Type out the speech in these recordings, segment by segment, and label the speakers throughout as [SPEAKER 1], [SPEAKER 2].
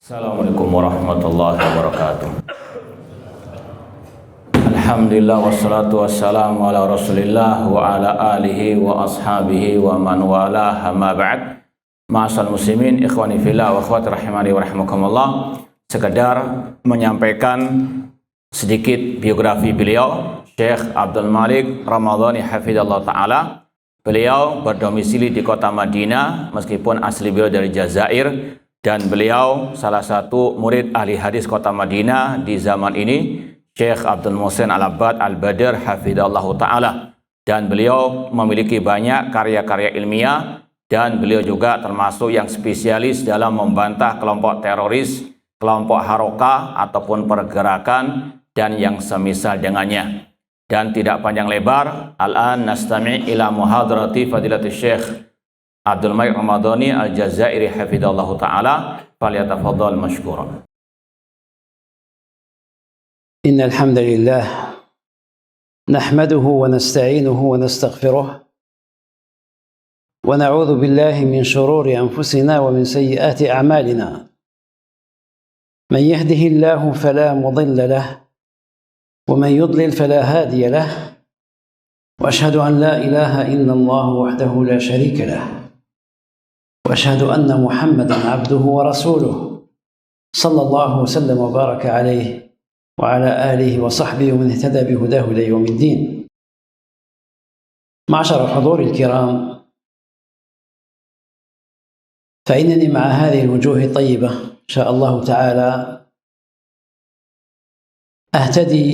[SPEAKER 1] Assalamualaikum warahmatullahi wabarakatuh. Alhamdulillah wassalatu wassalamu ala rasulillah wa ala alihi wa ashabihi wa man wala amma ba'd. Ma'asal muslimin, ikhwani fillah wa akhwati rahimani wa rahimakumullah. Sekedar menyampaikan sedikit biografi beliau, Syekh Abdul Malik Ramadhani hafizallahu ta'ala. Beliau berdomisili di kota Madinah meskipun asli beliau dari Jazair. Dan beliau salah satu murid ahli hadis kota Madinah di zaman ini, Syekh Abdul Muhsin Al-Abbad Al-Badr hafizallahu ta'ala. Dan beliau memiliki banyak karya-karya ilmiah, dan beliau juga termasuk yang spesialis dalam membantah kelompok teroris, kelompok harokah ataupun pergerakan dan yang semisal dengannya. Dan tidak panjang lebar, al-an nastami' ila muhadrati fadilatul Syekh Abdul Malik Ramadhani Al-Jazairi hafizallahu ta'ala, falyatafaddal mashkura.
[SPEAKER 2] Innal hamdalillah nahmaduhu wa nasta'inuhu wa nastaghfiruh wa na'udzu billahi min shururi anfusina wa min sayyiati a'malina. Man yahdihillahu fala mudilla lahu wa man yudlil fala hadiya lahu. Wa ashhadu an la ilaha illallah wahdahu la sharika lahu. وأشهد أن محمدًا عبده ورسوله صلى الله وسلم وبارك عليه وعلى آله وصحبه ومن اهتدى بهداه إلى يوم الدين. معشر الحضور الكرام، فإنني مع هذه الوجوه الطيبة إن شاء الله تعالى أهتدي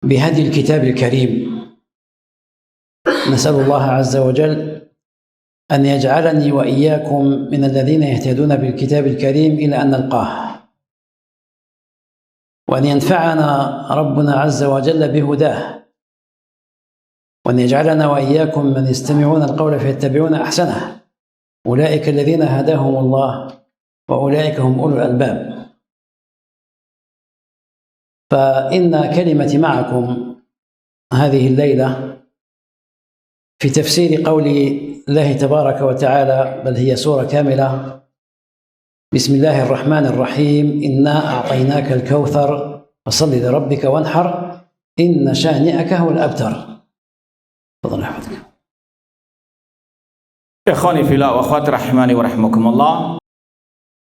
[SPEAKER 2] بهدي الكتاب الكريم. نسأل الله عز وجل أن يجعلني وإياكم من الذين يهتدون بالكتاب الكريم إلى أن نلقاه، وأن ينفعنا ربنا عز وجل بهداه، وأن يجعلنا وإياكم من يستمعون القول فيتبعون أحسنه. أولئك الذين هداهم الله وأولئك هم أولو الألباب. فإن كلمتي معكم هذه الليلة في تفسير قول الله تبارك وتعالى، بل هي سورة كاملة. بسم الله الرحمن الرحيم. إنا أعطيناك الكوثر فصل لربك وانحر إن شانئك هو الأبتر. تفضل أحمدك.
[SPEAKER 1] Ikhwani fillah wa akhwati rahimani wa rahimakumullah.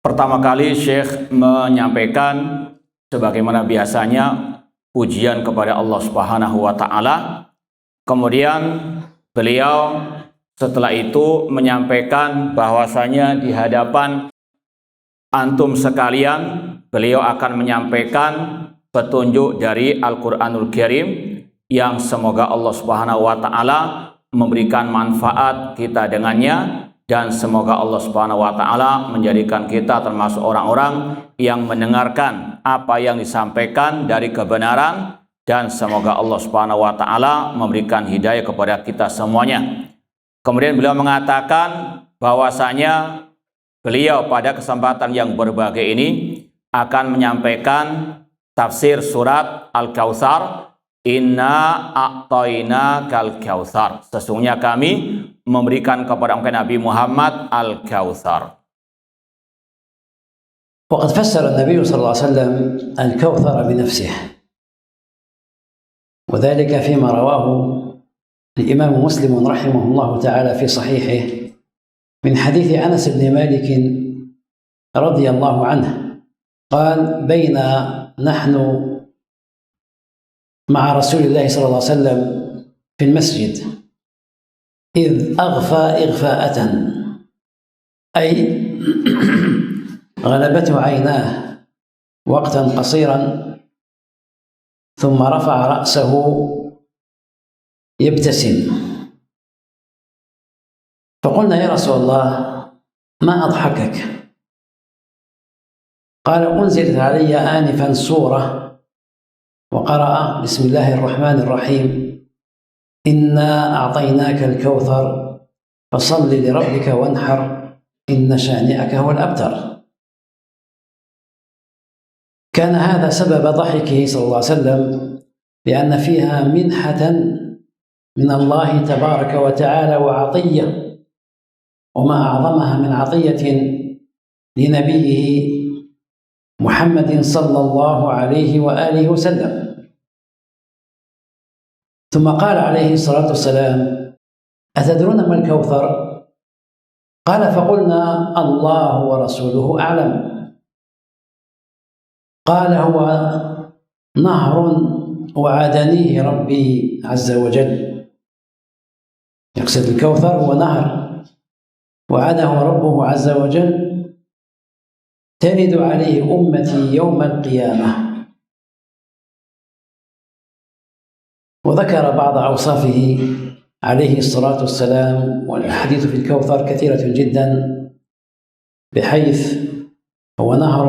[SPEAKER 1] Pertama kali Syekh menyampaikan sebagaimana biasanya pujian kepada Allah Subhanahu wa taala. Kemudian beliau setelah itu menyampaikan bahwasanya di hadapan antum sekalian beliau akan menyampaikan petunjuk dari Al-Qur'anul Karim yang semoga Allah Subhanahu wa taala memberikan manfaat kita dengannya, dan semoga Allah Subhanahu wa taala menjadikan kita termasuk orang-orang yang mendengarkan apa yang disampaikan dari kebenaran, dan semoga Allah Subhanahu wa taala memberikan hidayah kepada kita semuanya. Kemudian beliau mengatakan bahwasanya beliau pada kesempatan yang berbahagia ini akan menyampaikan tafsir surat Al-Kautsar. Inna a'tainakal kautsar. Sesungguhnya kami memberikan kepada engkau Nabi Muhammad Al-Kautsar.
[SPEAKER 2] وقد فسر النبي صلى الله عليه وسلم الكوثر بنفسه، وذلك فيما رواه الإمام مسلم رحمه الله تعالى في صحيحه من حديث أنس بن مالك رضي الله عنه قال: بين نحن مع رسول الله صلى الله عليه وسلم في المسجد إذ أغفى إغفاءة، أي غلبته عيناه وقتا قصيرا، ثم رفع رأسه يبتسم، فقلنا: يا رسول الله ما أضحكك؟ قال: أنزلت علي آنفا سورة وقرأ بسم الله الرحمن الرحيم إنا أعطيناك الكوثر فصل لربك وانحر إن شانئك هو الأبتر. كان هذا سبب ضحكه صلى الله عليه وسلم، لأن فيها منحة من الله تبارك وتعالى وعطية، وما أعظمها من عطية لنبيه محمد صلى الله عليه وآله وسلم. ثم قال عليه الصلاة والسلام: أتدرون ما الكوثر؟ قال: فقلنا: الله ورسوله أعلم. قال: هو نهر وعدنيه ربي عز وجل. يقصد الكوثر هو نهر وعده ربه عز وجل ترد عليه أمتي يوم القيامة. وذكر بعض أوصافه عليه الصلاة والسلام، والحديث في الكوثر كثيرة جدا، بحيث هو نهر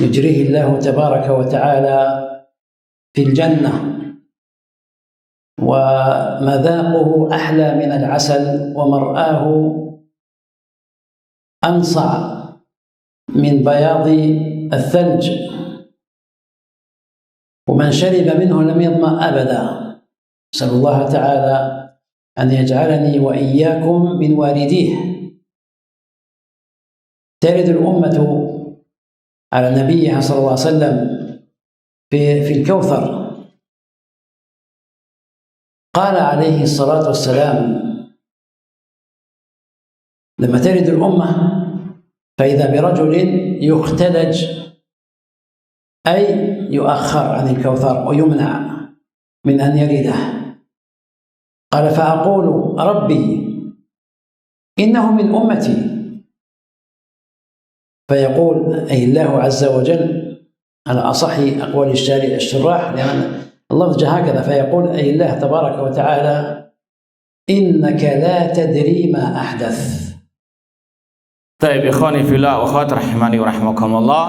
[SPEAKER 2] يجريه الله تبارك وتعالى في الجنة، ومذاقه أحلى من العسل، ومرآه أنصع من بياض الثلج، ومن شرب منه لم يظمأ أبدا. أسأل الله تعالى أن يجعلني وإياكم من وارديه. ترد الأمة على نبيها صلى الله عليه وسلم في الكوثر. قال عليه الصلاة والسلام: لما ترد الأمة فإذا برجل يختلج، أي يؤخر عن الكوثر ويمنع من أن يرده. قال: فأقول: ربي إنه من أمتي. فيقول أي الله عز وجل على أصح أقوال الشراح، لأن اللفظ هكذا، فيقول أي الله تبارك وتعالى: إنك لا تدري ما أحدث.
[SPEAKER 1] Baik, ikhwani fillah wa akhwat rahimani wa rahimakumullah.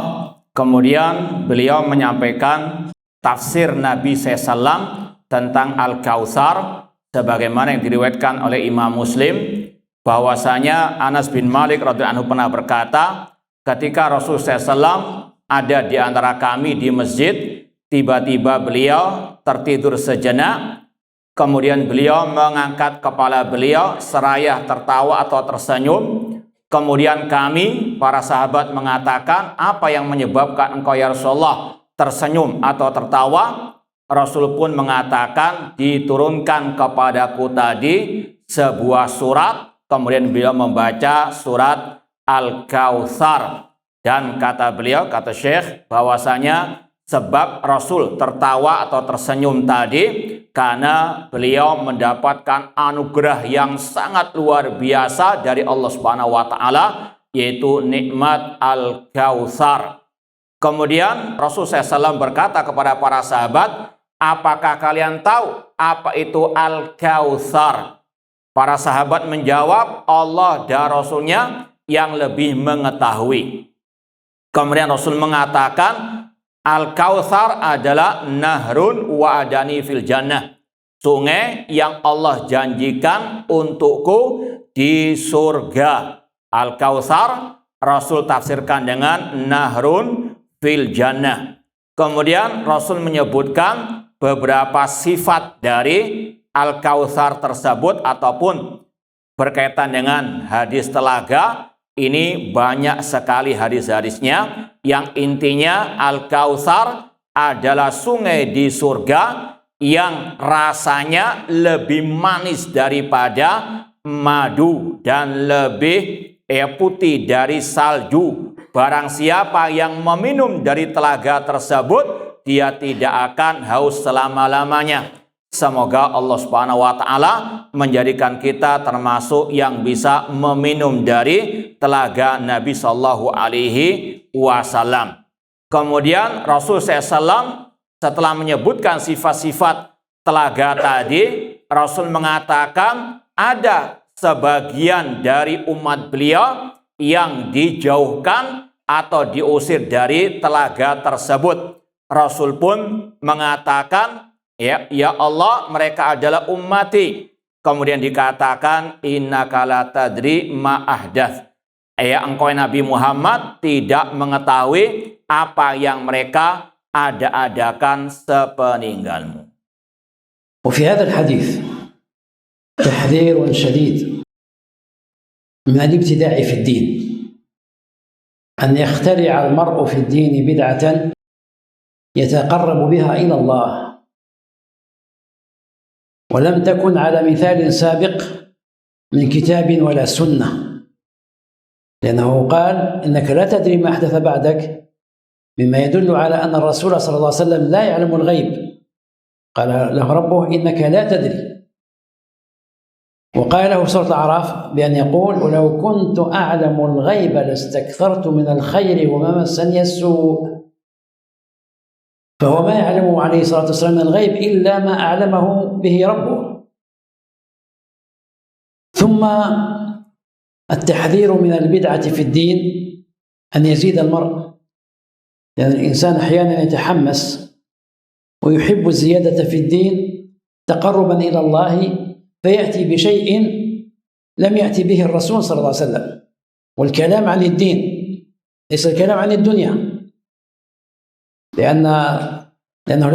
[SPEAKER 1] Kemudian beliau menyampaikan tafsir Nabi SAW tentang Al-Kautsar sebagaimana yang diriwayatkan oleh Imam Muslim, bahwasanya Anas bin Malik radhiyallahu anhu pernah berkata, ketika Rasulullah SAW ada di antara kami di masjid, tiba-tiba beliau tertidur sejenak, kemudian beliau mengangkat kepala beliau seraya tertawa atau tersenyum. Kemudian kami, para sahabat, mengatakan, apa yang menyebabkan engkau ya Rasulullah tersenyum atau tertawa? Rasul pun mengatakan, diturunkan kepadaku tadi sebuah surat, kemudian beliau membaca surat Al-Kautsar. Dan kata beliau, kata Syekh, bahwasanya sebab Rasul tertawa atau tersenyum tadi karena beliau mendapatkan anugerah yang sangat luar biasa dari Allah Subhanahu wa taala, yaitu nikmat Al-Kautsar. Kemudian Rasul SAW berkata kepada para sahabat, apakah kalian tahu apa itu Al-Kautsar? Para sahabat menjawab, Allah dan Rasulnya yang lebih mengetahui. Kemudian Rasul mengatakan, Al-Kautsar adalah nahrun wa'adani fil jannah, sungai yang Allah janjikan untukku di surga. Al-Kautsar Rasul tafsirkan dengan nahrun fil jannah. Kemudian Rasul menyebutkan beberapa sifat dari Al-Kautsar tersebut ataupun berkaitan dengan hadis telaga. Ini banyak sekali hadis-hadisnya, yang intinya Al-Kautsar adalah sungai di surga yang rasanya lebih manis daripada madu dan lebih putih dari salju. Barang siapa yang meminum dari telaga tersebut, dia tidak akan haus selama-lamanya. Semoga Allah Subhanahu wa taala menjadikan kita termasuk yang bisa meminum dari telaga Nabi sallallahu alaihi wasallam. Kemudian Rasul SAW setelah menyebutkan sifat-sifat telaga tadi, Rasul mengatakan ada sebagian dari umat beliau yang dijauhkan atau diusir dari telaga tersebut. Rasul pun mengatakan, Ya Allah, mereka adalah ummati. Kemudian dikatakan, innaka la tadri ma ahdath. Engkau Nabi Muhammad tidak mengetahui apa yang mereka ada-adakan sepeninggalmu.
[SPEAKER 2] وفي هذا الحديث تحذير شديد من الابتداع في الدين. أن يخترع المرء في الدين بدعة يتقرب بها إلى الله، ولم تكن على مثال سابق من كتاب ولا سنة، لأنه قال إنك لا تدري ما أحدث بعدك، مما يدل على أن الرسول صلى الله عليه وسلم لا يعلم الغيب. قال له ربه إنك لا تدري. وقال له في سورة الأعراف بأن يقول ولو كنت أعلم الغيب لاستكثرت من الخير وما مسني السوء. فهو ما يعلم عليه الصلاة والسلام من الغيب إلا ما أعلمه به ربه. ثم التحذير من البدعة في الدين أن يزيد المرء، لأن الإنسان أحيانا يتحمس ويحب الزيادة في الدين تقربا إلى الله، فيأتي بشيء لم يأتي به الرسول صلى الله عليه وسلم. والكلام عن الدين ليس الكلام عن الدنيا، لأنه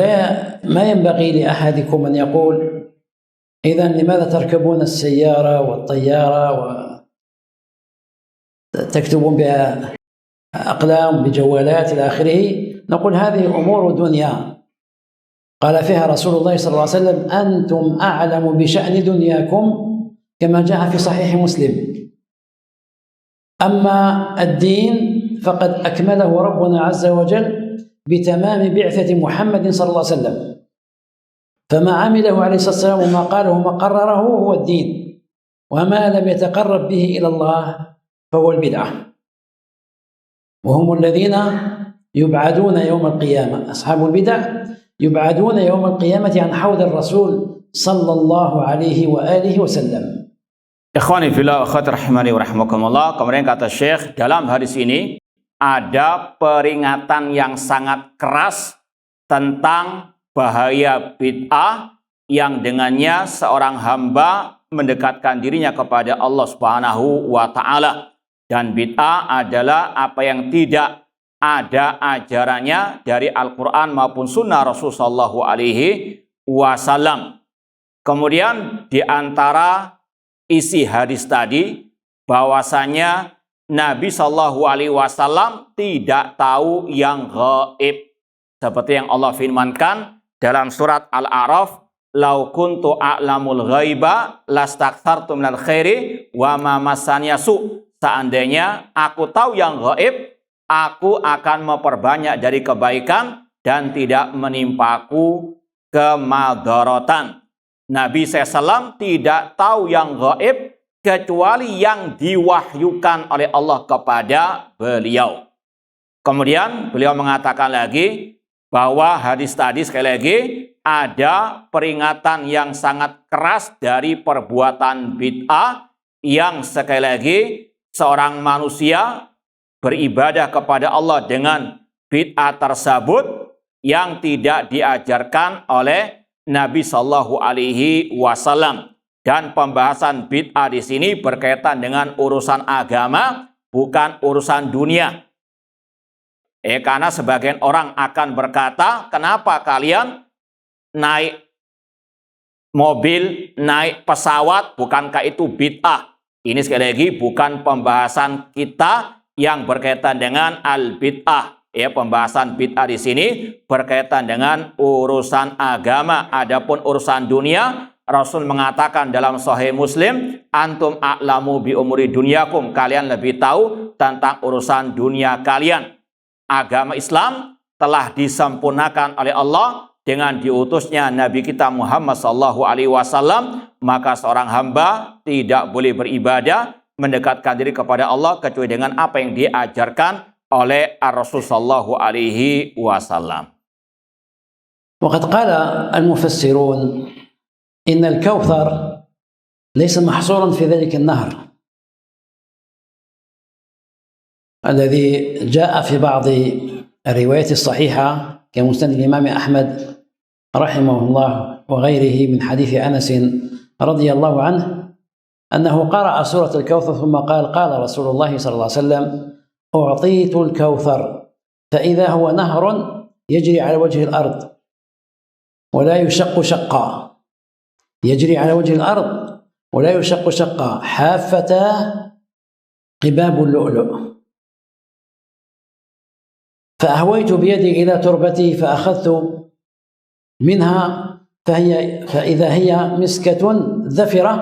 [SPEAKER 2] ما ينبغي لأحدكم أن يقول إذن لماذا تركبون السيارة والطيارة وتكتبون بأقلام بجوالات إلى آخره؟ نقول هذه أمور دنيا قال فيها رسول الله صلى الله عليه وسلم أنتم أعلم بشأن دنياكم، كما جاء في صحيح مسلم. أما الدين فقد أكمله ربنا عز وجل بتمام بعثة محمد صلى الله عليه وسلم، فما عمله عليه الصلاة والسلام وما قاله وما قرره هو الدين، وما لم يتقرب به إلى الله فهو البدعة. وهم الذين يبعدون يوم القيامة، أصحاب البدع يبعدون يوم القيامة عن حوض الرسول صلى الله عليه وآله وسلم.
[SPEAKER 1] Ikhwani fillah wa akhwati rahimani wa rahimakumullah. Kemudian kata Syekh, dalam hadis ini ada peringatan yang sangat keras tentang bahaya bid'ah yang dengannya seorang hamba mendekatkan dirinya kepada Allah Subhanahu wa taala. Dan bid'ah adalah apa yang tidak ada ajarannya dari Al-Quran maupun Sunnah Rasulullah Shallallahu Alaihi Wasallam. Kemudian di antara isi hadis tadi bahwasanya Nabi Shallallahu Alaihi Wasallam tidak tahu yang gaib, seperti yang Allah firmankan dalam surat Al-A'raf, "Lau kuntu a'lamul ghaiba lastakthartu minal khairi wa ma massaniya su." Seandainya aku tahu yang gaib, aku akan memperbanyak dari kebaikan dan tidak menimpaku kemadaratan. Nabi SAW tidak tahu yang gaib kecuali yang diwahyukan oleh Allah kepada beliau. Kemudian beliau mengatakan lagi bahwa hadis tadi sekali lagi ada peringatan yang sangat keras dari perbuatan bid'ah yang sekali lagi seorang manusia beribadah kepada Allah dengan bid'ah tersebut yang tidak diajarkan oleh Nabi Shallallahu Alaihi Wasallam. Dan pembahasan bid'ah di sini berkaitan dengan urusan agama, bukan urusan dunia. Karena sebagian orang akan berkata, kenapa kalian naik mobil, naik pesawat, bukankah itu bid'ah? Ini sekali lagi bukan pembahasan kita yang berkaitan dengan al-bid'ah. Pembahasan bid'ah di sini berkaitan dengan urusan agama. Adapun urusan dunia, Rasul mengatakan dalam Sahih Muslim, antum a'lamu bi umuri dunyakum, kalian lebih tahu tentang urusan dunia kalian. Agama Islam telah disempurnakan oleh Allah dengan diutusnya Nabi kita Muhammad SAW, maka seorang hamba tidak boleh beribadah mendekatkan diri kepada Allah kecuali dengan apa yang diajarkan oleh Rasul sallallahu alaihi wasallam.
[SPEAKER 2] وقد قال المفسرون إن الكوثر ليس محصورا في ذلك النهر الذي جاء في بعض الروايات الصحيحة كمسند الإمام أحمد رحمه الله وغيره من حديث أنس رضي الله عنه أنه قرأ سورة الكوثر ثم قال قال رسول الله صلى الله عليه وسلم أعطيت الكوثر فإذا هو نهر يجري على وجه الأرض ولا يشق شقا، يجري على وجه الأرض ولا يشق شقا، حافتاه قباب اللؤلؤ. فأهويت بيدي إلى تربتي فأخذت منها فإذا هي مسكة ذفرة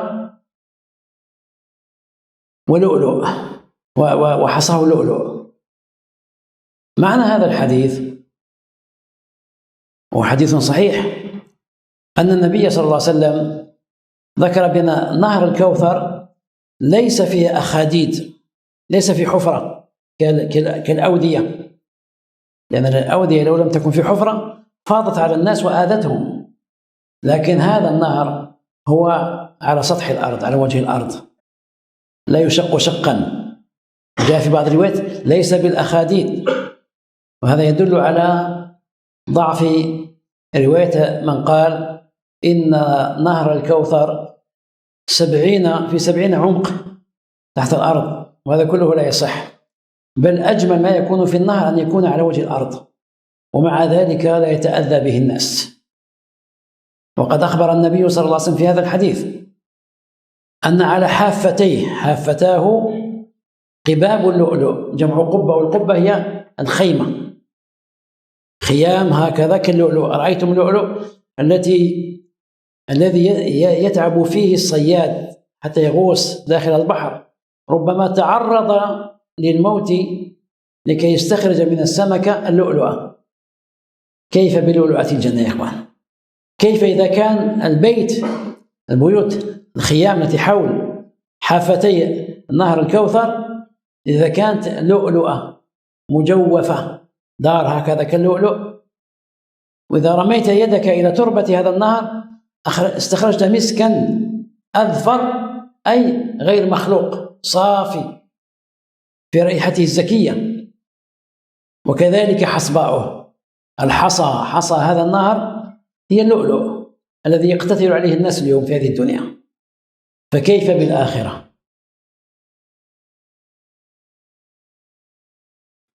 [SPEAKER 2] ولؤلؤ وحصاه لؤلؤ. معنى هذا الحديث وهو حديث صحيح أن النبي صلى الله عليه وسلم ذكر بأن نهر الكوثر ليس فيه أخاديد، ليس في حفرة كالأودية، لأن الأودية لو لم تكن في حفرة فاضت على الناس وآذتهم، لكن هذا النهر هو على سطح الأرض، على وجه الأرض، لا يشق شقا. جاء في بعض الروايات ليس بالأخاديد، وهذا يدل على ضعف رواية من قال إن نهر الكوثر 70 عمق تحت الأرض، وهذا كله لا يصح، بل أجمل ما يكون في النهر أن يكون على وجه الأرض، ومع ذلك لا يتأذى به الناس. وقد أخبر النبي صلى الله عليه وسلم في هذا الحديث أن على حافتاه قباب اللؤلؤ، جمع قبة، والقبة هي الخيمة، خيام هكذا كاللؤلؤ. أرأيتم اللؤلؤ الذي يتعب فيه الصياد حتى يغوص داخل البحر، ربما تعرض للموت لكي يستخرج من السمكة اللؤلؤة. كيف بلؤلؤة الجنة يا إخوان؟ كيف إذا كان البيوت الخيام التي حول حافتي نهر الكوثر إذا كانت لؤلؤة مجوفة، دار هكذا كاللؤلؤ، وإذا رميت يدك إلى تربة هذا النهر استخرجت مسكا أذفر، أي غير مخلوق، صافي في رائحته الزكية. وكذلك حصباؤه، حصى هذا النهر هي اللؤلؤ الذي يقتتل عليه الناس اليوم في هذه الدنيا، فكيف بالآخرة؟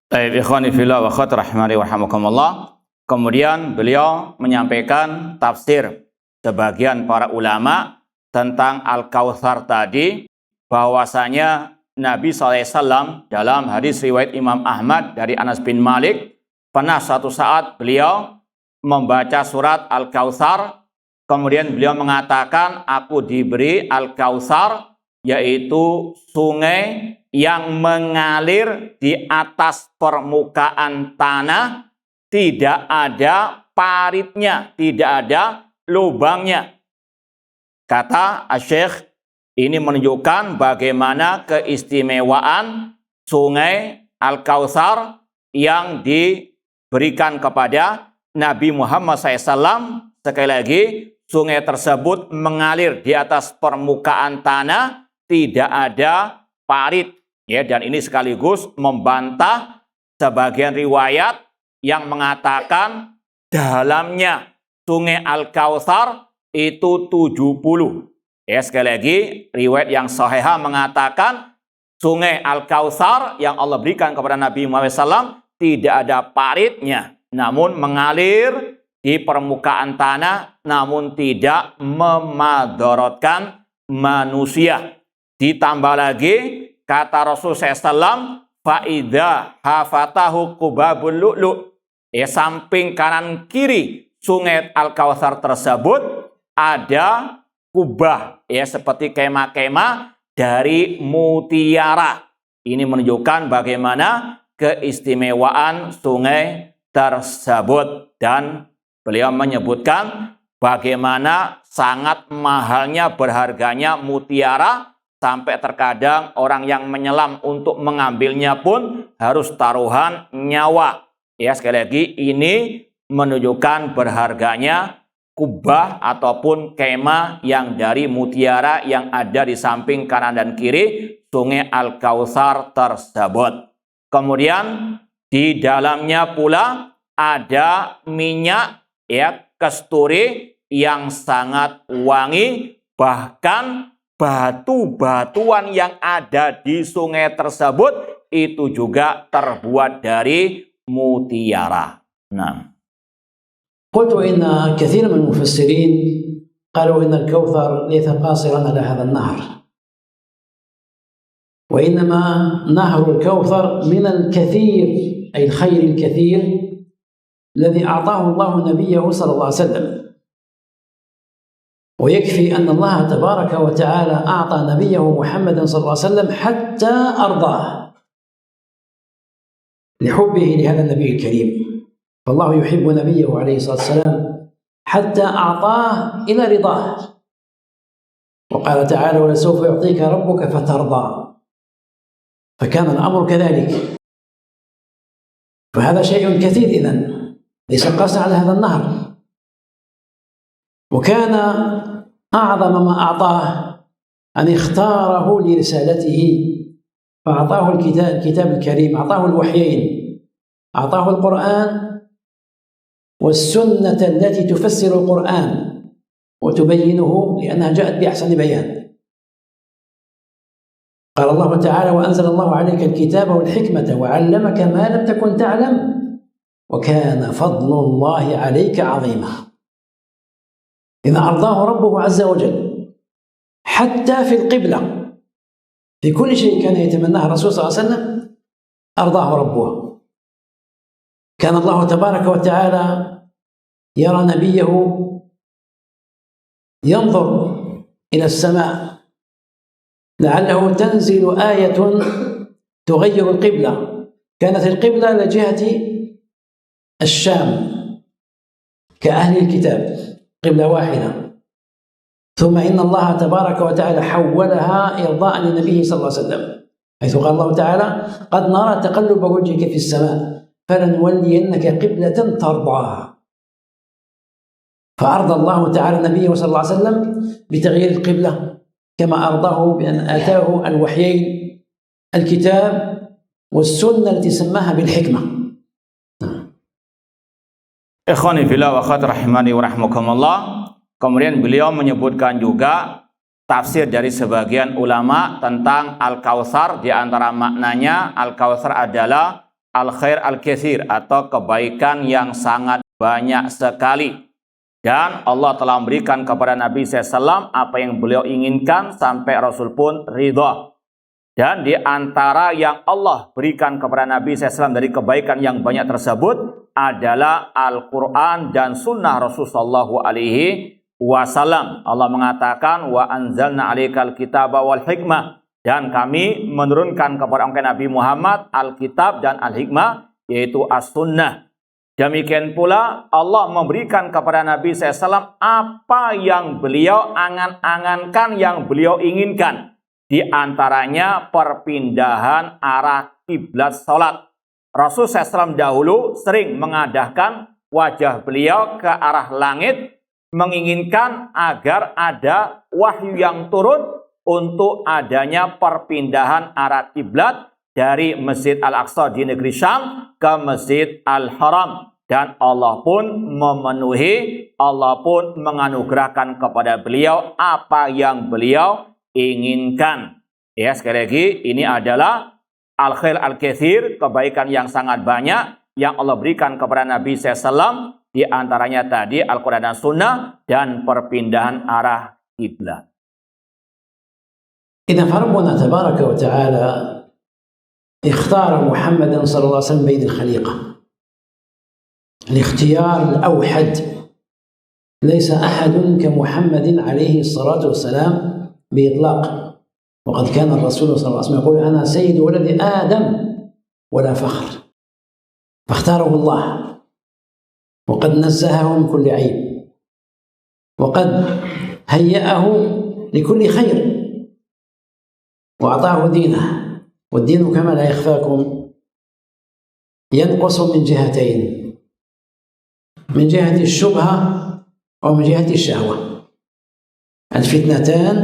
[SPEAKER 1] Baik, ikhwani fillah wa akhwat rahimani wa rahimakumullah. Kemudian beliau menyampaikan tafsir sebagian para ulama tentang Al-Kautsar tadi, bahwasanya Nabi SAW dalam hadis riwayat Imam Ahmad dari Anas bin Malik, pernah suatu saat beliau membaca surat Al-Kautsar, kemudian beliau mengatakan, aku diberi Al-Kautsar, yaitu sungai yang mengalir di atas permukaan tanah, tidak ada paritnya, tidak ada lubangnya. Kata Syekh, ini menunjukkan bagaimana keistimewaan sungai Al-Kautsar yang diberikan kepada Nabi Muhammad SAW. Sekali lagi, sungai tersebut mengalir di atas permukaan tanah, tidak ada parit, ya. Dan ini sekaligus membantah sebagian riwayat yang mengatakan dalamnya sungai Al-Kautsar itu 70. Ya, sekali lagi, riwayat yang sahihah mengatakan sungai Al-Kautsar yang Allah berikan kepada Nabi Muhammad SAW tidak ada paritnya, namun mengalir di permukaan tanah, namun tidak memadaratkan manusia. Ditambah lagi, kata Rasul SAW, fa'idha hafatahu qubabul lu'lu'. Samping kanan kiri sungai Al-Kautsar tersebut ada kubah, seperti kemah-kemah dari mutiara. Ini menunjukkan bagaimana keistimewaan sungai tersebut. Dan beliau menyebutkan bagaimana sangat mahalnya, berharganya mutiara, sampai terkadang orang yang menyelam untuk mengambilnya pun harus taruhan nyawa. Ya, sekali lagi, ini menunjukkan berharganya kubah ataupun kemah yang dari mutiara yang ada di samping kanan dan kiri sungai Al-Kautsar tersebut. Kemudian di dalamnya pula ada minyak, kasturi yang sangat wangi, bahkan batu-batuan yang ada di sungai tersebut itu juga terbuat dari mutiara. Nah,
[SPEAKER 2] قلت إن كثير من المفسرين قالوا إن الكوثر ليس قاصرا على هذا النهر، وإنما نهر الكوثر من الكثير، أي الخير الكثير الذي أعطاه الله نبيه صلى الله عليه وسلم. ويكفي أن الله تبارك وتعالى أعطى نبيه محمد صلى الله عليه وسلم حتى أرضاه لحبه لهذا النبي الكريم، فالله يحب نبيه عليه الصلاة والسلام حتى أعطاه إلى رضاه. وقال تعالى: ولسوف يعطيك ربك فترضى. فكان الأمر كذلك، فهذا شيء كثير إذن، ليس قاس على هذا النهر. وكان أعظم ما أعطاه أن اختاره لرسالته، فأعطاه الكتاب الكريم، أعطاه الوحيين، أعطاه القرآن والسنة التي تفسر القرآن وتبينه، لأنها جاءت بأحسن بيان. قال الله تعالى: وأنزل الله عليك الكتاب والحكمة وعلمك ما لم تكن تعلم وكان فضل الله عليك عظيما. إذا أرضاه ربه عز وجل حتى في القبلة، في كل شيء كان يتمناه الرسول صلى الله عليه وسلم أرضاه ربه. كان الله تبارك وتعالى يرى نبيه ينظر إلى السماء لعله تنزل آية تغير القبلة. كانت القبلة لجهة الشام كأهل الكتاب، قبلة واحدة، ثم إن الله تبارك وتعالى حولها إرضاء لنبيه صلى الله عليه وسلم، حيث قال الله تعالى: قد نرى تقلب وجهك في السماء فلنولينك قبلة ترضاها. فأرضى الله تعالى نبيه صلى الله عليه وسلم بتغيير القبلة، كما أرضاه بأن آتاه الوحيين، الكتاب والسنة التي سماها بالحكمة.
[SPEAKER 1] Ikhwani fillah wa akhwati rahimani wa rahmakumullah. Kemudian beliau menyebutkan juga tafsir dari sebagian ulama tentang Al-Kautsar. Di antara maknanya, Al-Kautsar adalah al-khair al-katsir, atau kebaikan yang sangat banyak sekali. Dan Allah telah memberikan kepada Nabi SAW apa yang beliau inginkan sampai Rasul pun ridha. Dan di antara yang Allah berikan kepada Nabi SAW dari kebaikan yang banyak tersebut adalah Al-Quran dan Sunnah Rasulullah SAW. Allah mengatakan: wa anzalna alaikal kitaba wal hikmah, dan kami menurunkan kepada engkau Nabi Muhammad Alkitab dan Al-Hikmah, yaitu As-Sunnah. Demikian pula Allah memberikan kepada Nabi SAW apa yang beliau angan-angankan, yang beliau inginkan. Di antaranya perpindahan arah kiblat salat. Rasul SAW dahulu sering mengadahkan wajah beliau ke arah langit, menginginkan agar ada wahyu yang turun untuk adanya perpindahan arah kiblat dari Masjid Al-Aqsa di negeri Syam ke Masjid Al-Haram. Dan Allah pun memenuhi, Allah pun menganugerahkan kepada beliau apa yang beliau inginkan. Ya, sekali lagi, ini adalah al-khair al-katsir, kebaikan yang sangat banyak yang Allah berikan kepada Nabi SAW. Di antaranya tadi Al-Quran dan Sunnah dan perpindahan arah kiblat.
[SPEAKER 2] إذا فربنا تبارك وتعالى اختار محمدا صلى الله عليه وسلم بين الخليقة، الاختيار الأوحد. ليس أحد كمحمد عليه الصلاة والسلام بإطلاق. وقد كان الرسول صلى الله عليه وسلم يقول: أنا سيد ولد آدم ولا فخر. فاختاره الله، وقد نزهه من كل عيب، وقد هيأه لكل خير، وأعطاه دينه. والدين كما لا يخفاكم ينقص من جهتين: من جهة الشبهة ومن جهة الشهوة، الفتنتان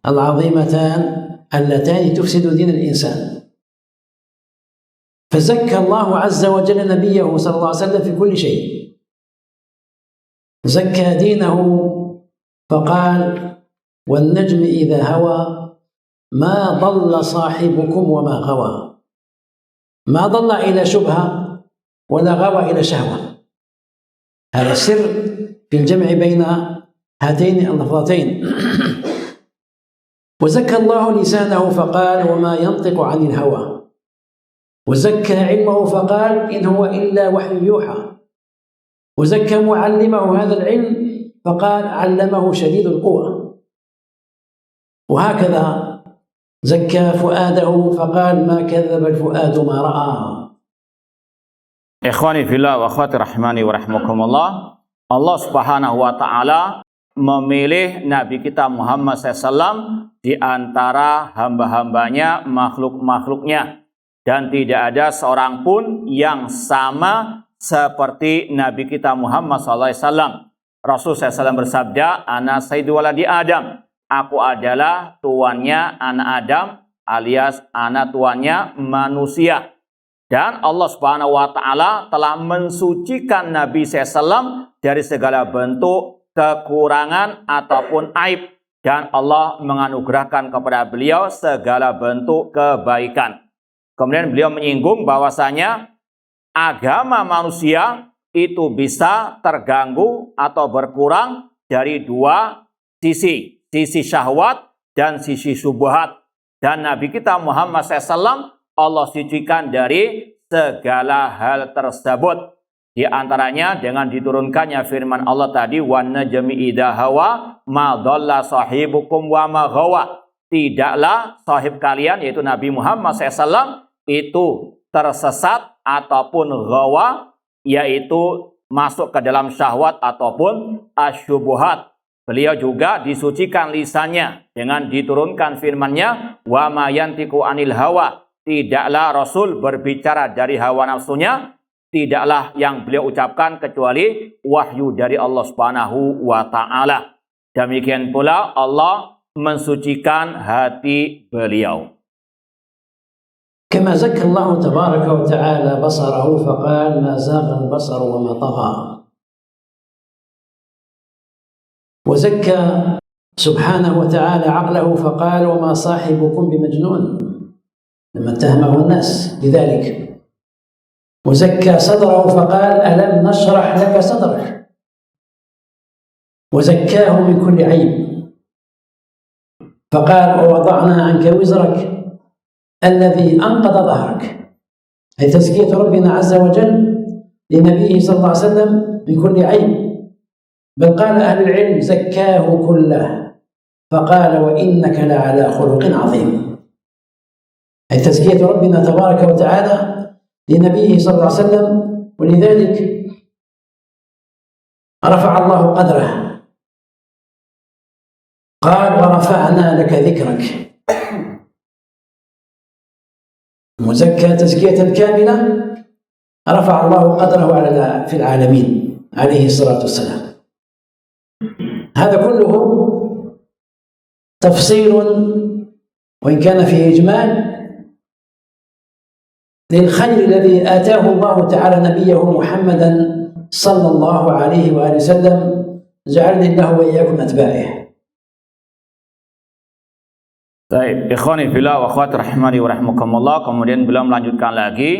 [SPEAKER 2] العظيمتان اللتان تفسد دين الإنسان. فزكى الله عز وجل نبيه صلى الله عليه وسلم في كل شيء، زكى دينه فقال: والنجم إذا هوى ما ضل صاحبكم وما غوى. ما ضل إلى شبهة ولا غوى إلى شهوة. هذا السر في الجمع بين هاتين اللفظتين. وزكى الله لسانه فقال وما ينطق عن الهوى وزكى علمه فقال إن هو إلا وحي يوحى وزكى معلمه هذا العلم فقال علمه شديد القوى وهكذا زكى فؤاده فقال ما كذب الفؤاد ما رأى.
[SPEAKER 1] Ikhwani fillah wa akhwati rahimani wa rahimakumullah. Allah Subhanahu wa taala memilih Nabi kita Muhammad SAW di antara hamba-hambanya, makhluk-makhluknya, dan tidak ada seorang pun yang sama seperti Nabi kita Muhammad SAW. Rasul SAW bersabda, Ana sayyidu waladi Adam, aku adalah tuannya anak Adam, alias anak tuannya manusia. Dan Allah Subhanahu wa taala telah mensucikan Nabi SAW dari segala bentuk kekurangan ataupun aib, dan Allah menganugerahkan kepada beliau segala bentuk kebaikan. Kemudian beliau menyinggung bahwasanya agama manusia itu bisa terganggu atau berkurang dari dua sisi, sisi syahwat dan sisi syubhat. Dan Nabi kita Muhammad SAW Allah sucikan dari segala hal tersebut. Di antaranya dengan diturunkannya firman Allah tadi, wan najmi idza hawa ma dhalla sahibukum wa ma ghawa. Tidaklah sahib kalian yaitu Nabi Muhammad SAW itu tersesat ataupun ghawa, yaitu masuk ke dalam syahwat ataupun asyubuhat. Beliau juga disucikan lisannya dengan diturunkan firman-Nya, wa ma yantiqu anil hawa. Tidaklah Rasul berbicara dari hawa nafsunya, tidaklah yang beliau ucapkan kecuali wahyu dari Allah Subhanahu wa taala. Demikian pula Allah mensucikan hati beliau.
[SPEAKER 2] كما زكى الله تبارك وتعالى بصره فقال ما زاغ البصر وما طغى وزكى سبحانه وتعالى عقله فقال وما صاحبكم بمجنون لما اتهمه الناس بذلك وزكى صدره فقال ألم نشرح لك صدرك وزكاه من كل عيب فقال ووضعنا عنك وزرك الذي أنقض ظهرك، أي تزكية ربنا عز وجل لنبيه صلى الله عليه وسلم من كل عيب. بل قال أهل العلم زكاه كله فقال وإنك لعلى خلق عظيم، أي تزكية ربنا تبارك وتعالى لنبيه صلى الله عليه وسلم. ولذلك رفع الله قدره، قال ورفعنا لك ذكرك، مزكى تزكية كاملة رفع الله قدره في العالمين عليه الصلاة والسلام. هذا كله تفصيل وإن كان فيه إجمال للخير الذي آتاه الله تعالى نبيه محمدا صلى الله عليه وآله وسلم، جعلني الله وإياكم أتباعه.
[SPEAKER 1] Baik, ikhwani fillah wa akhwati rahimani wa rahimakumullah. Kemudian beliau melanjutkan lagi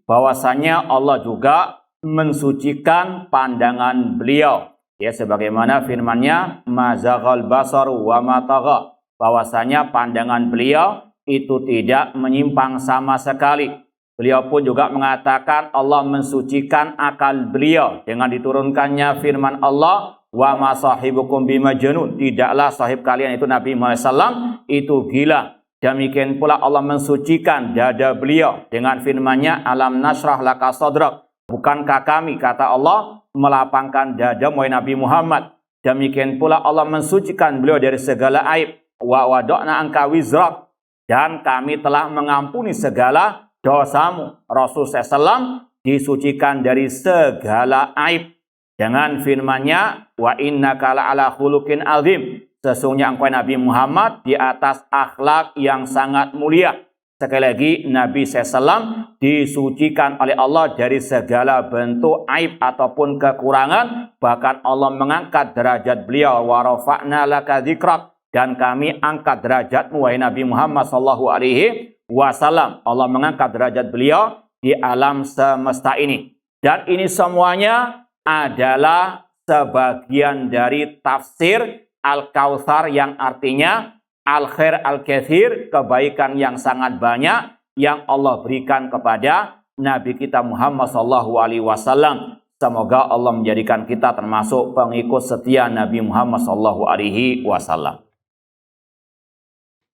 [SPEAKER 1] bahwasanya Allah juga mensucikan pandangan beliau, ya, sebagaimana firman-Nya mazaghal basaru wa ma tagha, bahwasanya pandangan beliau itu tidak menyimpang sama sekali. Beliau pun juga mengatakan Allah mensucikan akal beliau dengan diturunkannya firman Allah, wa ma sahibukum bimajnun, tidaklah sahib kalian itu Nabi Muhammad SAW itu gila. Demikian pula Allah mensucikan dada beliau dengan firman-Nya alam nasrah laka sadrak, bukankah kami, kata Allah, melapangkan dada Nabi Muhammad. Demikian pula Allah mensucikan beliau dari segala aib, wa wada'na anka wizrak, dan kami telah mengampuni segala dosamu. Rasul SAW disucikan dari segala aib dengan firman-Nya wa innaka la'ala khuluqin azim, sesungguhnya engkau Nabi Muhammad di atas akhlak yang sangat mulia. Sekali lagi, Nabi SAW disucikan oleh Allah dari segala bentuk aib ataupun kekurangan. Bahkan Allah mengangkat derajat beliau, wa rafa'na laka dzikrak, dan kami angkat derajatmu wahai Nabi Muhammad sallallahu alaihi wasallam. Allah mengangkat derajat beliau di alam semesta ini. Dan ini semuanya adalah sebagian dari tafsir Al-Kautsar, yang artinya al-khair al-katsir, kebaikan yang sangat banyak yang Allah berikan kepada Nabi kita Muhammad SAW. Semoga Allah menjadikan kita termasuk pengikut setia Nabi Muhammad SAW.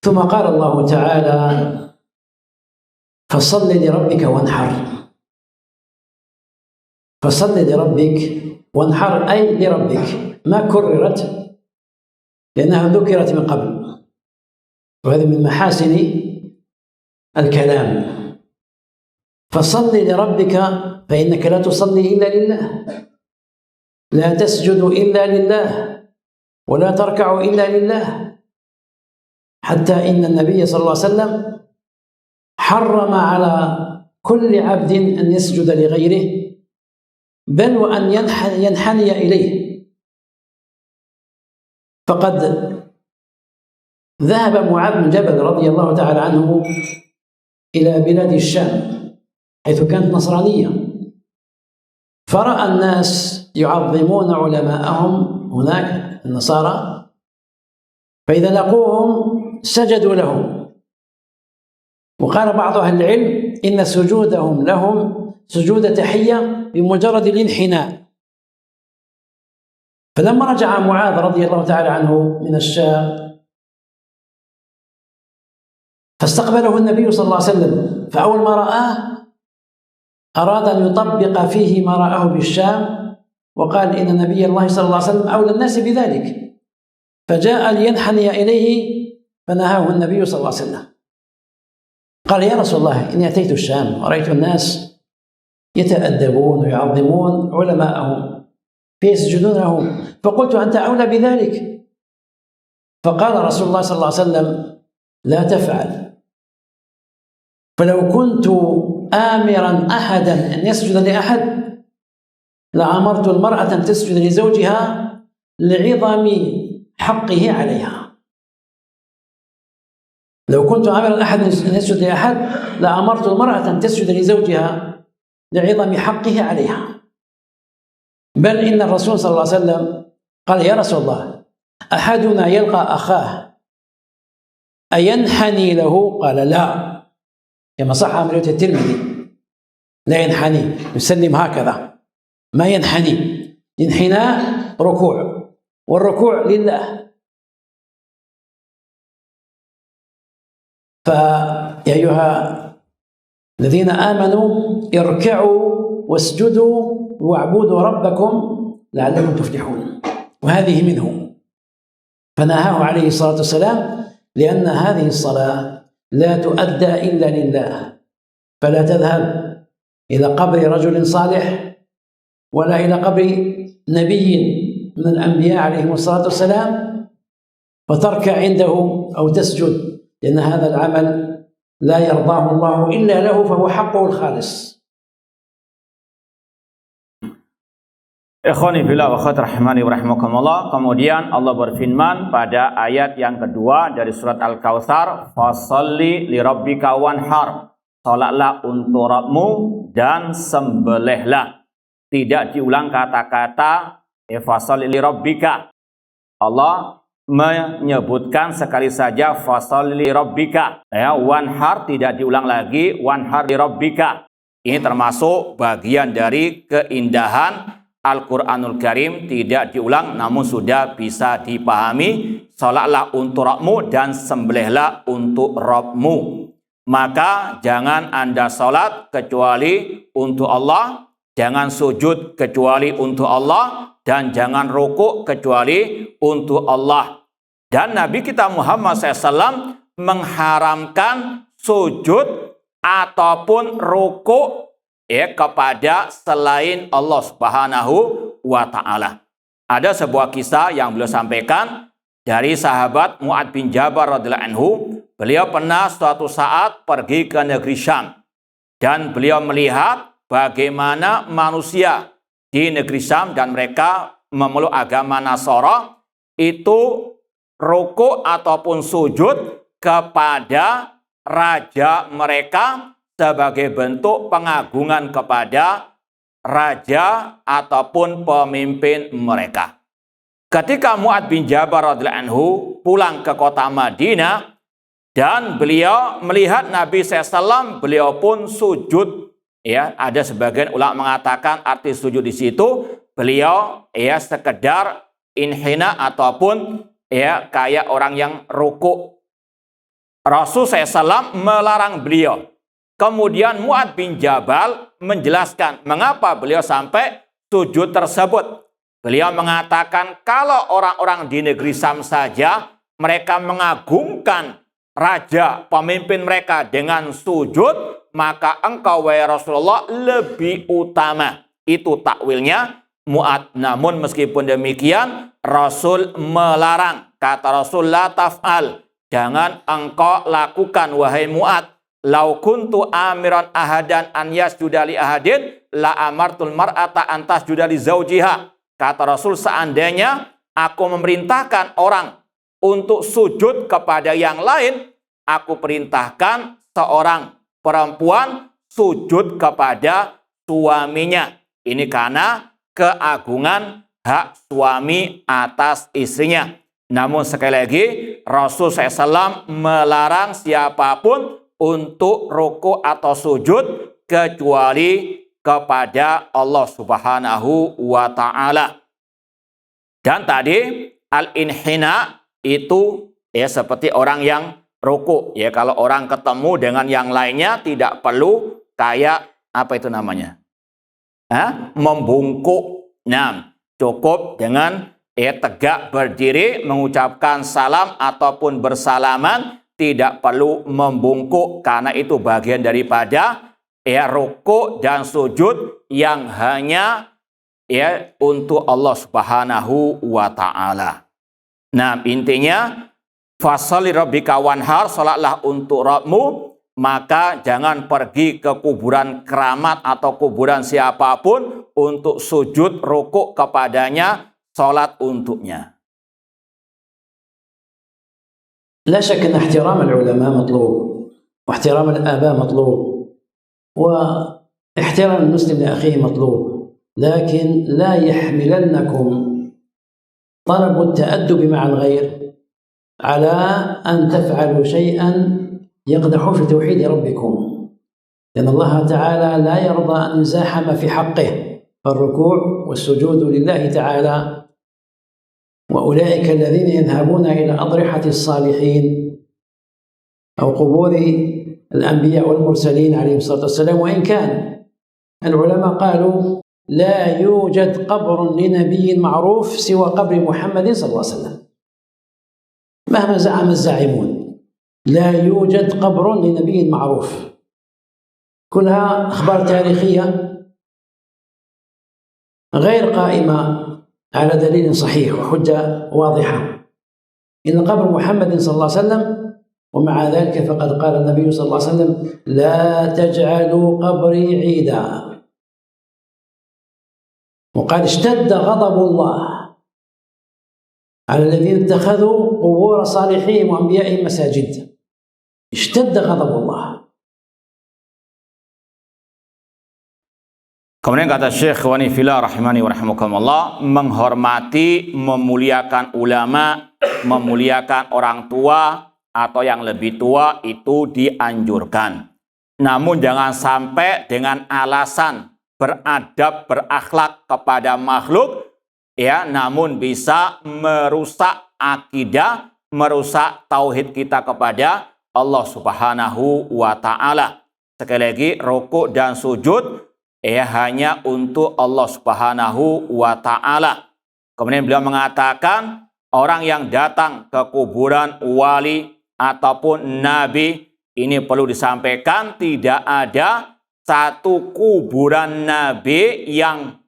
[SPEAKER 2] ثم قال الله تعالى فصل لربك وانحر. فصل لربك وانحر أي لربك، ما كررت لأنها ذكرت من قبل، وهذا من محاسن الكلام. فصل لربك فإنك لا تصلي إلا لله، لا تسجد إلا لله، ولا تركع إلا لله، حتى إن النبي صلى الله عليه وسلم حرم على كل عبد أن يسجد لغيره، بل وأن ينحني إليه. فقد ذهب معاذ بن جبل رضي الله تعالى عنه إلى بلاد الشام حيث كانت نصرانية، فرأى الناس يعظمون علماءهم هناك النصارى، فإذا لقوهم سجدوا لهم. وقال بعض أهل العلم إن سجودهم لهم سجود تحية بمجرد الانحناء. فلما رجع معاذ رضي الله تعالى عنه من الشام فاستقبله النبي صلى الله عليه وسلم، فأول ما رآه أراد أن يطبق فيه ما رآه بالشام، وقال إن نبي الله صلى الله عليه وسلم أولى الناس بذلك، فجاء لينحني إليه فنهاه النبي صلى الله عليه وسلم. قال يا رسول الله إني أتيت الشام ورأيت الناس يتأدبون ويعظمون علماءهم فيسجدون لهم، فقلت أنت أولى بذلك. فقال رسول الله صلى الله عليه وسلم لا تفعل، فلو كنت آمرا أحدا أن يسجد لأحد لأمرت المرأة أن تسجد لزوجها لعظم حقه عليها. لو كنت آمرا أحدا أن يسجد لأحد لأمرت المرأة أن تسجد لزوجها لعظم حقه عليها. بل إن الرسول صلى الله عليه وسلم قال يا رسول الله أحدنا يلقى أخاه أينحني له؟ قال لا، كما صح عن رواية الترمذي لا ينحني، يسلم هكذا ما ينحني. الانحناء ركوع، والركوع لله. فيا أيها الذين آمنوا اركعوا واسجدوا واعبدوا ربكم لعلكم تفلحون، وهذه منه. فنهاه عليه الصلاة والسلام لأن هذه الصلاة لا تؤدى إلا لله، فلا تذهب إلى قبر رجل صالح ولا إلى قبر نبي من الأنبياء عليهم الصلاة والسلام فتركع عنده أو تسجد، لأن هذا العمل لا يرضاه الله إلا له، فهو حقه الخالص.
[SPEAKER 1] Ikhwani fillah wa akhwati rahimani wa rahimakumullah. Kemudian Allah berfirman pada ayat yang kedua dari surat Al-Kautsar, "Fasholli lirabbika wanhar." Salatlah untuk Rabbmu dan sembelihlah. Tidak diulang kata-kata fasholli lirabbika. Allah menyebutkan sekali saja fasholli lirabbika. Ya, wanhar tidak diulang lagi, wanhar lirabbika. Ini termasuk bagian dari keindahan Al-Quranul Karim, tidak diulang namun sudah bisa dipahami. Salatlah untuk Rabbmu dan sembelihlah untuk Rabbmu. Maka jangan Anda salat kecuali untuk Allah, jangan sujud kecuali untuk Allah, dan jangan rukuk kecuali untuk Allah. Dan Nabi kita Muhammad SAW mengharamkan sujud ataupun rukuk kepada selain Allah Subhanahu wa Ta'ala. Ada sebuah kisah yang beliau sampaikan dari sahabat Mu'adz bin Jabal radhiyallahu anhu. Beliau pernah suatu saat pergi ke negeri Syam dan beliau melihat bagaimana manusia di negeri Syam dan mereka memeluk agama Nasara itu rukuk ataupun sujud kepada raja mereka sebagai bentuk pengagungan kepada raja ataupun pemimpin mereka. ketika Mu'adz bin Jabal radhiyallahu anhu pulang ke kota Madinah dan beliau melihat Nabi SAW, beliau pun sujud. Ya, ada sebagian ulama mengatakan arti sujud di situ beliau ya sekedar inhina ataupun ya kayak orang yang ruku. Rasul SAW melarang beliau. Kemudian Mu'adz bin Jabal menjelaskan mengapa beliau sampai sujud tersebut. Beliau mengatakan kalau orang-orang di negeri Syam saja mereka mengagungkan raja pemimpin mereka dengan sujud, maka engkau wahai Rasulullah lebih utama. Itu takwilnya Mu'adz. Namun meskipun demikian Rasul melarang. Kata Rasul, la taf'al, jangan engkau lakukan wahai Mu'adz. Lau kuntu amiran ahadan an yasjuda li ahadin la amartul mar'ata an tasjuda li zaujiha. Kata Rasul, seandainya aku memerintahkan orang untuk sujud kepada yang lain, aku perintahkan seorang perempuan sujud kepada suaminya. Ini karena keagungan hak suami atas istrinya. Namun sekali lagi Rasul SAW melarang siapapun untuk ruku atau sujud kecuali kepada Allah Subhanahu wa ta'ala. Dan tadi al-inhina itu ya seperti orang yang ruku. Ya, kalau orang ketemu dengan yang lainnya tidak perlu kayak apa itu namanya? Membungkuk. Nah, cukup dengan tegak berdiri mengucapkan salam ataupun bersalaman, tidak perlu membungkuk karena itu bagian daripada ruku dan sujud yang hanya untuk Allah Subhanahu wa ta'ala. Nah, intinya fasholli rabbika wanhar, salatlah untuk Rabbmu, maka jangan pergi ke kuburan keramat atau kuburan siapapun untuk sujud ruku kepadanya, salat untuknya.
[SPEAKER 2] لا شك أن احترام العلماء مطلوب، واحترام الآباء مطلوب، واحترام المسلم لأخيه مطلوب، لكن لا يحملنكم طلب التأدب مع الغير على أن تفعلوا شيئا يقدح في توحيد ربكم، لأن الله تعالى لا يرضى أن يزاحم في حقه، فالركوع والسجود لله تعالى. وأولئك الذين يذهبون إلى أضرحة الصالحين أو قبور الأنبياء والمرسلين عليهم الصلاة والسلام، وإن كان العلماء قالوا لا يوجد قبر لنبي معروف سوى قبر محمد صلى الله عليه وسلم، مهما زعم الزاعمون لا يوجد قبر لنبي معروف، كلها أخبار تاريخية غير قائمة على دليل صحيح وحجة واضحة. إن قبر محمد صلى الله عليه وسلم، ومع ذلك فقد قال النبي صلى الله عليه وسلم لا تجعلوا قبري عيدا، وقال اشتد غضب الله على الذين اتخذوا قبور صالحين وأنبيائهم مساجد، اشتد غضب الله.
[SPEAKER 1] Kemudian kata Syekh Wani Fila rahimani wa rahimakumullah, menghormati, memuliakan ulama, memuliakan orang tua atau yang lebih tua itu dianjurkan. Namun jangan sampai dengan alasan beradab, berakhlak kepada makhluk, ya, namun bisa merusak akidah, merusak tauhid kita kepada Allah Subhanahu wa ta'ala. Sekali lagi, ruku dan sujud hanya untuk Allah Subhanahu wa ta'ala. Kemudian beliau mengatakan orang yang datang ke kuburan wali ataupun nabi, ini perlu disampaikan tidak ada satu kuburan nabi yang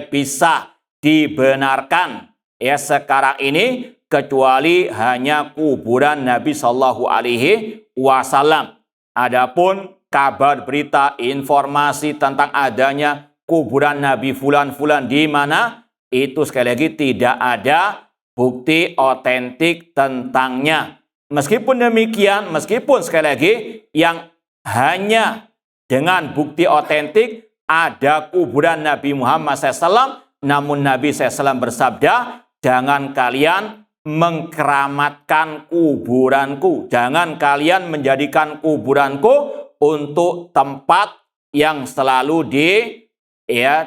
[SPEAKER 1] bisa dibenarkan sekarang ini kecuali hanya kuburan Nabi Shallallahu Alaihi Wasallam. Adapun kabar, berita, informasi tentang adanya kuburan Nabi fulan-fulan di mana, itu sekali lagi tidak ada bukti otentik tentangnya. Meskipun demikian, meskipun sekali lagi yang hanya dengan bukti otentik ada kuburan Nabi Muhammad SAW, namun Nabi SAW bersabda, jangan kalian mengkeramatkan kuburanku. Jangan kalian menjadikan kuburanku untuk tempat yang selalu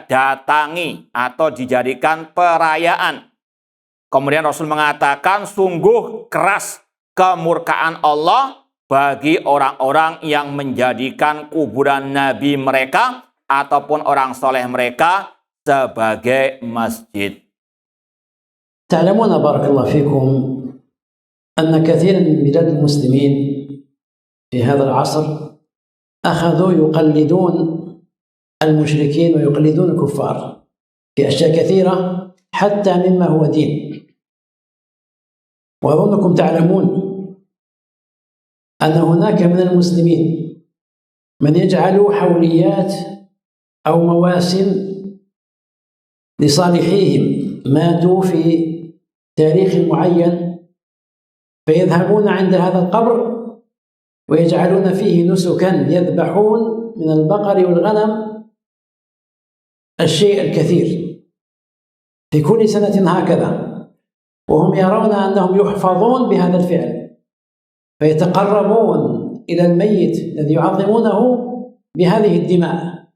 [SPEAKER 1] datangi atau dijadikan perayaan. Kemudian Rasul mengatakan, sungguh keras kemurkaan Allah bagi orang-orang yang menjadikan kuburan Nabi mereka ataupun orang soleh mereka sebagai masjid.
[SPEAKER 2] تعلمون بارك الله فيكم أن كثيرا من بلاد المسلمين في هذا العصر أخذوا يقلدون المشركين ويقلدون الكفار في أشياء كثيرة حتى مما هو دين. وأظنكم تعلمون أن هناك من المسلمين من يجعلوا حوليات أو مواسم لصالحيهم ماتوا في تاريخ معين، فيذهبون عند هذا القبر ويجعلون فيه نسكا، يذبحون من البقر والغنم الشيء الكثير في كل سنة هكذا، وهم يرون أنهم يحفظون بهذا الفعل، فيتقربون إلى الميت الذي يعظمونه بهذه الدماء.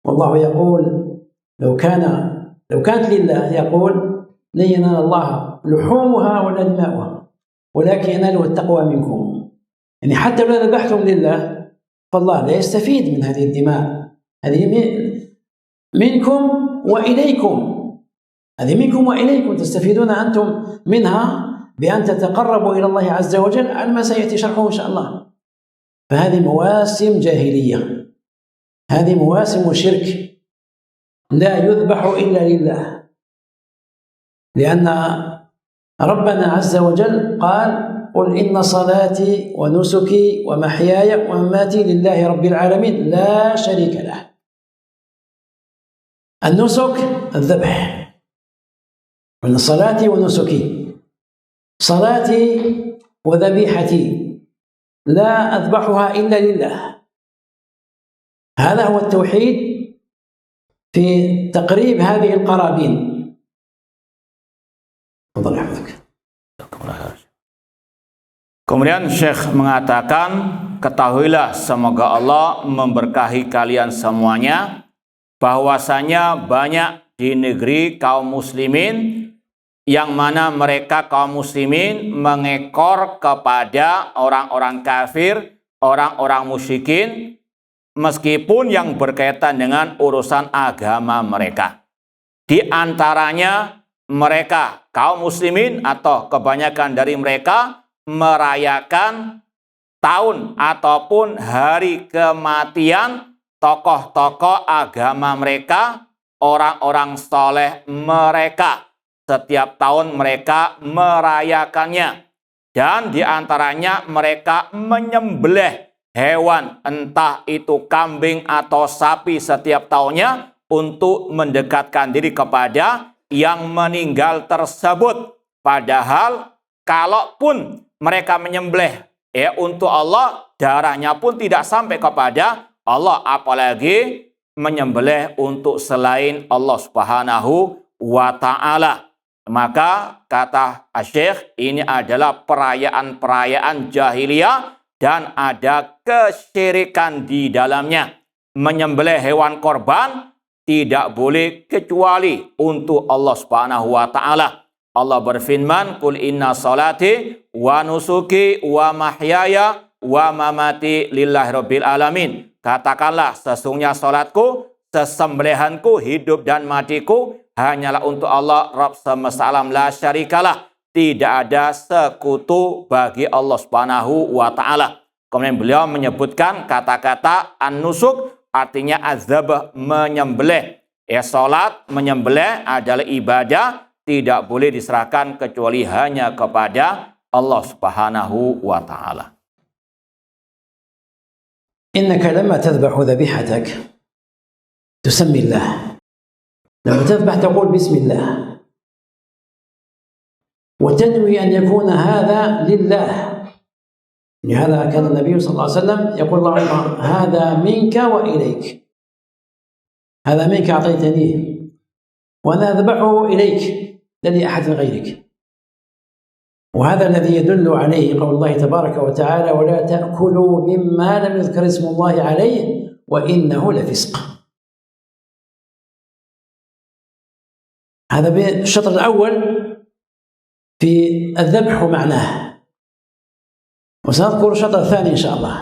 [SPEAKER 2] والله يقول لو كانت لله يقول لن ينال الله لحومها ولا دماؤها ولكن يناله التقوى منكم. يعني حتى لو ذبحتم لله فالله لا يستفيد من هذه الدماء، هذه منكم وإليكم، هذه منكم وإليكم، تستفيدون أنتم منها بأن تتقربوا إلى الله عز وجل على ما سيأتي شرحه إن شاء الله. فهذه مواسم جاهلية، هذه مواسم شرك، لا يذبح إلا لله، لأن ربنا عز وجل قال قل إن صلاتي ونسكي ومحياي ومماتي لله رب العالمين لا شريك له. النسك الذبح، من صلاتي ونسكي، صلاتي وذبيحتي لا أذبحها إلا لله. هذا هو التوحيد في تقريب هذه القرابين. تفضل حضرتك.
[SPEAKER 1] Kemudian Syekh mengatakan, ketahuilah semoga Allah memberkahi kalian semuanya, bahwasanya banyak di negeri kaum muslimin yang mana mereka kaum muslimin mengekor kepada orang-orang kafir, orang-orang musyrikin, meskipun yang berkaitan dengan urusan agama mereka. Di antaranya mereka kaum muslimin atau kebanyakan dari mereka merayakan tahun ataupun hari kematian tokoh-tokoh agama mereka, orang-orang soleh mereka. Setiap tahun mereka merayakannya. Dan di antaranya mereka menyembelih hewan, entah itu kambing atau sapi setiap tahunnya untuk mendekatkan diri kepada yang meninggal tersebut. Padahal kalaupun mereka menyembelih untuk Allah, darahnya pun tidak sampai kepada Allah, apalagi menyembelih untuk selain Allah Subhanahu wa ta'ala. Maka kata Syekh, ini adalah perayaan-perayaan jahiliyah dan ada kesyirikan di dalamnya. Menyembelih hewan korban tidak boleh kecuali untuk Allah Subhanahu wa ta'ala. Allah berfirman, "Qul inna salati wa nusuki wa mahyaya wa mamati lillahi rabbil alamin." Katakanlah, sesungguhnya salatku, sesembelihanku, hidup dan matiku hanyalah untuk Allah Rabb semesta alam, la syarikalah. Tidak ada sekutu bagi Allah Subhanahu wa ta'ala. Kemudian beliau menyebutkan kata-kata an-nusuk, artinya azab, menyembelih. Salat, menyembelih adalah ibadah, tidak boleh diserahkan kecuali hanya kepada Allah Subhanahu wa ta'ala.
[SPEAKER 2] إنك لما تذبح ذبيحتك تسمي الله. لما تذبح تقول بسم الله وتنوي أن يكون هذا لله. لهذا كان النبي صلى الله عليه وسلم يقول اللهم هذا منك وإليك، هذا منك أعطيتنيه وأنا أذبحه إليك لا لأحد غيرك. وهذا الذي يدل عليه قول الله تبارك وتعالى: ولا تأكلوا مما لم يذكر اسم الله عليه وإنه لفسق. هذا بالشطر الأول في الذبح ومعناه، وسنذكر الشطر الثاني إن شاء الله.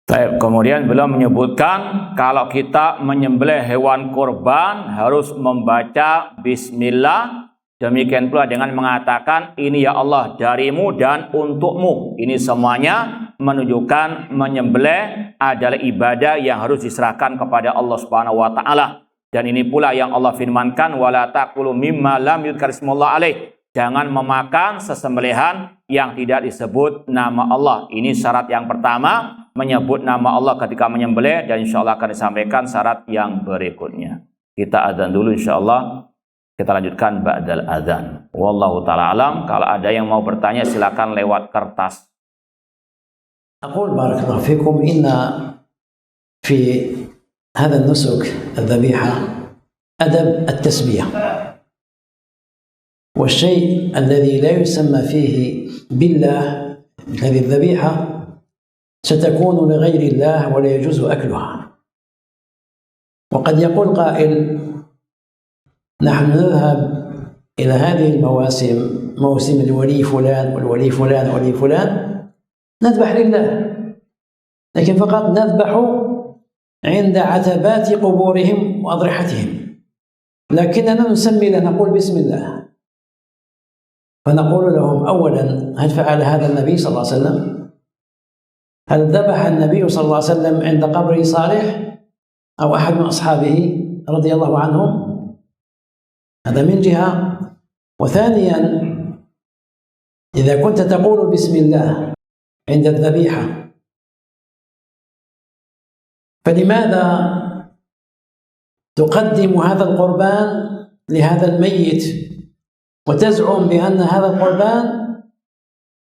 [SPEAKER 1] Baik, kemudian beliau menyebutkan kalau kita menyembelih hewan kurban harus membaca bismillah. Demikian pula dengan mengatakan, ini ya Allah darimu dan untukmu. Ini semuanya menunjukkan menyembelih adalah ibadah yang harus diserahkan kepada Allah Subhanahu wa taala. Dan ini pula yang Allah firmankan, wala taqulu mimma lam yuzkar ismullah alaih. Jangan memakan sesembelihan yang tidak disebut nama Allah. Ini syarat yang pertama, menyebut nama Allah ketika menyembelih, dan insya Allah akan disampaikan syarat yang berikutnya. Kita azan dulu insya Allah. Kita lanjutkan ba'dal azan. Wallahu ta'ala alam. Kalau ada yang mau bertanya silakan lewat kertas.
[SPEAKER 2] أقول بارك الله فيكم إن في هذا النسك الذبيحة أدب التسمية، والشيء الذي لا يسمى فيه بالله هذه الذبيحة ستكون لغير الله ولا يجوز أكلها. وقد يقول قائل: نحن نذهب إلى هذه المواسم، موسم الولي فلان والولي فلان والولي فلان، نذبح لله، لكن فقط نذبح عند عتبات قبورهم وأضرحتهم، لكننا نسمي لا نقول بسم الله. فنقول لهم: أولا، هل فعل هذا النبي صلى الله عليه وسلم؟ هل ذبح النبي صلى الله عليه وسلم عند قبر صالح أو أحد من أصحابه رضي الله عنهم؟ هذا من جهة. وثانيا، إذا كنت تقول بسم الله عند الذبيحة، فلماذا تقدم هذا القربان لهذا الميت وتزعم بأن هذا القربان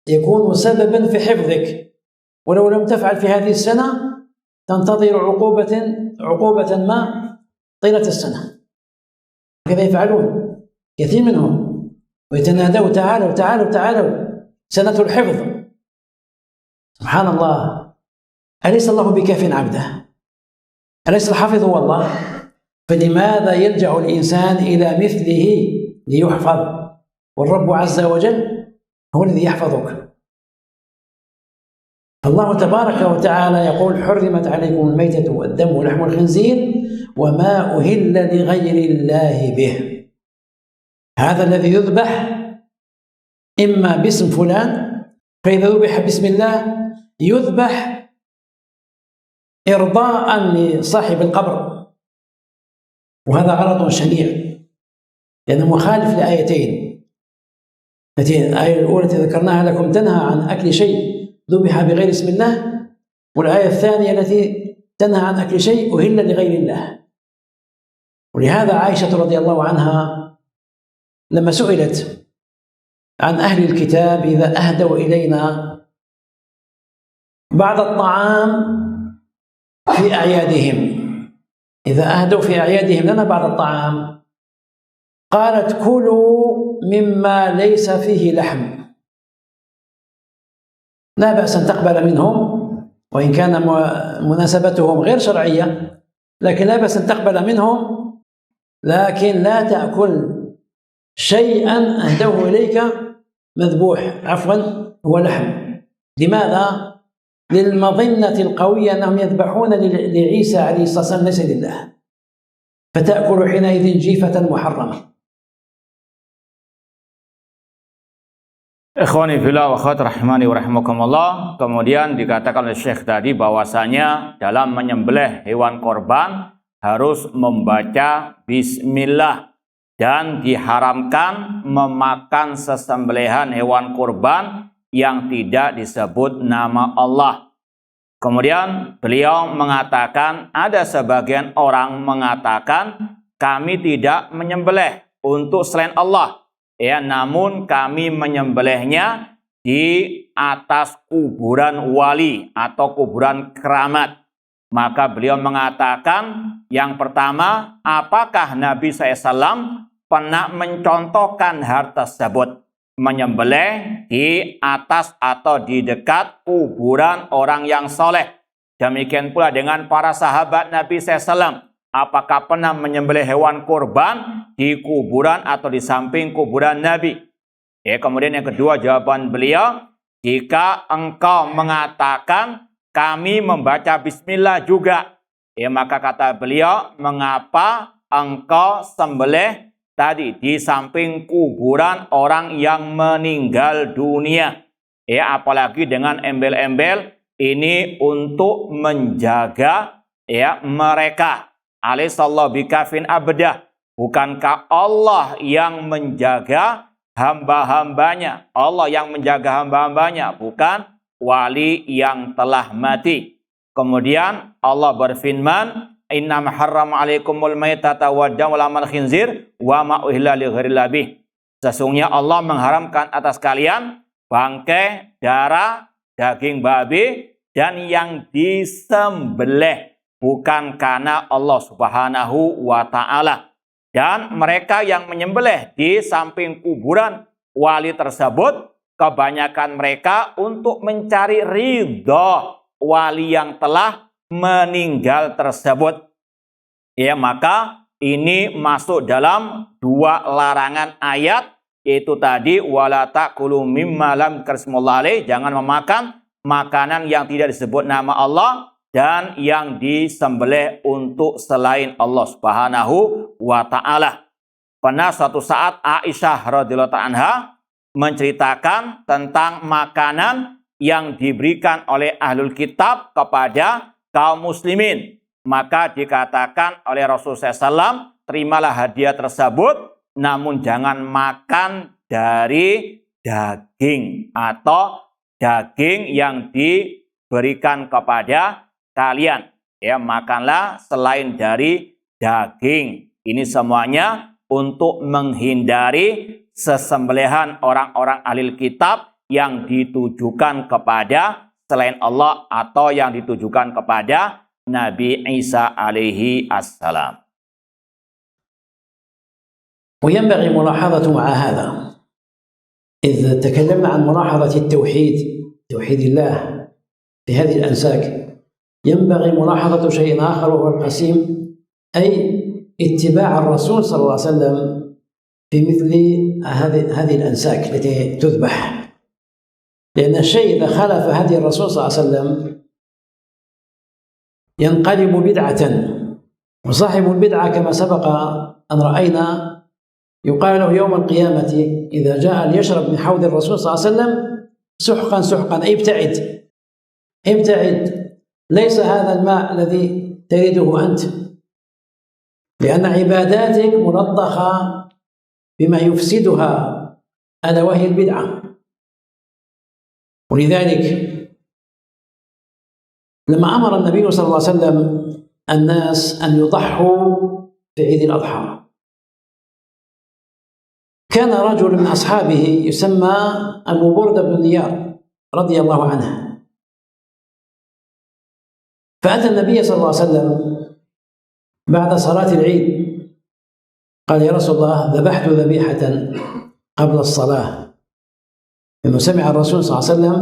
[SPEAKER 2] يكون سببا في حفظك، ولو لم تفعل في هذه السنة تنتظر عقوبة ما طيلة السنة؟ هكذا يفعلون كثير منهم، ويتنادوا: تعالوا تعالوا تعالوا، سنة الحفظ. سبحان الله، أليس الله بكاف عبده؟ أليس الحافظ هو الله؟ فلماذا يلجأ الإنسان إلى مثله ليحفظ؟ والرب عز وجل هو الذي يحفظك. فالله تبارك وتعالى يقول: حرمت عليكم الميتة والدم ولحم الخنزير وما أهل لغير الله به. هذا الذي يذبح إما باسم فلان، فإذا ذبح بسم الله يذبح إرضاء لصاحب القبر، وهذا غلط شنيع، لأنه مخالف لآيتين. الآية الأولى التي ذكرناها لكم تنهى عن أكل شيء ذبح بغير اسم الله، والآية الثانية التي تنهى عن أكل شيء أهل لغير الله. ولهذا عائشة رضي الله عنها لما سئلت عن أهل الكتاب إذا أهدوا إلينا بعض الطعام في أعيادهم، إذا أهدوا في أعيادهم لنا بعض الطعام، قالت: كلوا مما ليس فيه لحم. لا بأس أن تقبل منهم، وإن كان مناسبتهم غير شرعية، لكن لا بأس أن تقبل منهم، لكن لا تأكل شيئا أهدوه إليك مذبوح، عفوا هو لحم. لماذا؟ للمظنة القوية أنهم يذبحون لعيسى عليه الصلاة والسلام ليس لله، فتأكل حينئذ جيفة محرمة.
[SPEAKER 1] Ikhwani fillah wa akhwat rahimani wa rahimakumullah. Kemudian dikatakan oleh Syekh tadi bahwasanya dalam menyembelih hewan korban harus membaca bismillah, dan diharamkan memakan sesembelihan hewan kurban yang tidak disebut nama Allah. Kemudian beliau mengatakan, ada sebagian orang mengatakan kami tidak menyembelih untuk selain Allah, ya, namun kami menyembelihnya di atas kuburan wali atau kuburan keramat. Maka beliau mengatakan, yang pertama, apakah Nabi SAW pernah mencontohkan hal tersebut, menyembelih di atas atau di dekat kuburan orang yang soleh. Demikian pula dengan para sahabat Nabi SAW. Apakah pernah menyembelih hewan kurban di kuburan atau di samping kuburan Nabi? Kemudian yang kedua jawaban beliau, jika engkau mengatakan kami membaca bismillah juga, maka kata beliau, mengapa engkau sembelih tadi di samping kuburan orang yang meninggal dunia? Apalagi dengan embel-embel ini untuk menjaga mereka. Alaihissallahu bikafin abdah. Bukankah Allah yang menjaga hamba-hambanya? Allah yang menjaga hamba-hambanya, bukan wali yang telah mati. Kemudian Allah berfirman, "Innama harrama 'alaikumul maitata wad-dama wa lahmal khinzir wa ma uhilla li ghairillah bih." Sesungguhnya Allah mengharamkan atas kalian bangkai, darah, daging babi dan yang disembelih bukan karena Allah Subhanahu wa ta'ala. Dan mereka yang menyembelih di samping kuburan wali tersebut, kebanyakan mereka untuk mencari ridho wali yang telah meninggal tersebut. Maka ini masuk dalam dua larangan ayat, yaitu tadi wala ta'kulu mimma lam yuzkarismullahi alaih, jangan memakan makanan yang tidak disebut nama Allah dan yang disembelih untuk selain Allah Subhanahu wa ta'ala. Pernah suatu saat Aisyah radhiyallahu anha menceritakan tentang makanan yang diberikan oleh ahlul kitab kepada kaum muslimin. Maka dikatakan oleh Rasulullah SAW, terimalah hadiah tersebut, namun jangan makan dari daging atau daging yang diberikan kepada kalian. Makanlah selain dari daging. Ini semuanya untuk menghindari sesembelihan orang-orang ahli kitab yang ditujukan kepada selain Allah atau yang ditujukan kepada Nabi Isa alaihi assalam.
[SPEAKER 2] وينبغي ملاحظة مع هذا، إذ تكلمنا عن ملاحظة التوحيد، توحيد الله في هذه الأنساك، ينبغي ملاحظة شيء آخر وهو القسيم، أي اتباع الرسول صلى الله عليه وسلم في مثل هذه الأنساك التي تذبح، لأن الشيء إذا خالف هدي الرسول صلى الله عليه وسلم ينقلب بدعة، وصاحب البدعة كما سبق أن رأينا يقال له يوم القيامة إذا جاء ليشرب من حوض الرسول صلى الله عليه وسلم سحقا سحقا، ابتعد ابتعد، ليس هذا الماء الذي تريده أنت، لأن عباداتك ملطخة بما يفسدها ألا وهي البدعة. ولذلك لما أمر النبي صلى الله عليه وسلم الناس أن يضحوا في عيد الأضحى، كان رجل من أصحابه يسمى أبو بردة بن نيار رضي الله عنه، فأتى النبي صلى الله عليه وسلم بعد صلاة العيد قال: يا رسول الله، ذبحت ذبيحة قبل الصلاة، لما سمع الرسول صلى الله عليه وسلم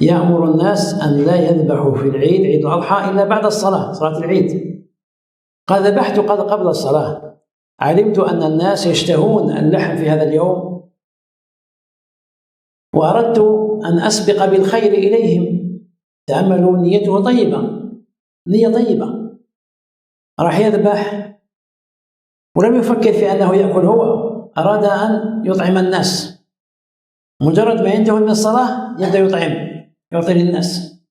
[SPEAKER 2] يأمر الناس أن لا يذبحوا في العيد، عيد الأضحى، إلا بعد الصلاة، صلاة العيد. قال: ذبحت قبل الصلاة، علمت أن الناس يشتهون اللحم في هذا اليوم وأردت أن أسبق بالخير إليهم. تأملوا، نيته طيبة، نية طيبة، راح يذبح ولم يفكر في أنه يأكل هو، أراد أن يطعم الناس، مجرد ما ينتهي من الصلاة يبدأ يطعم، يعطي للناس.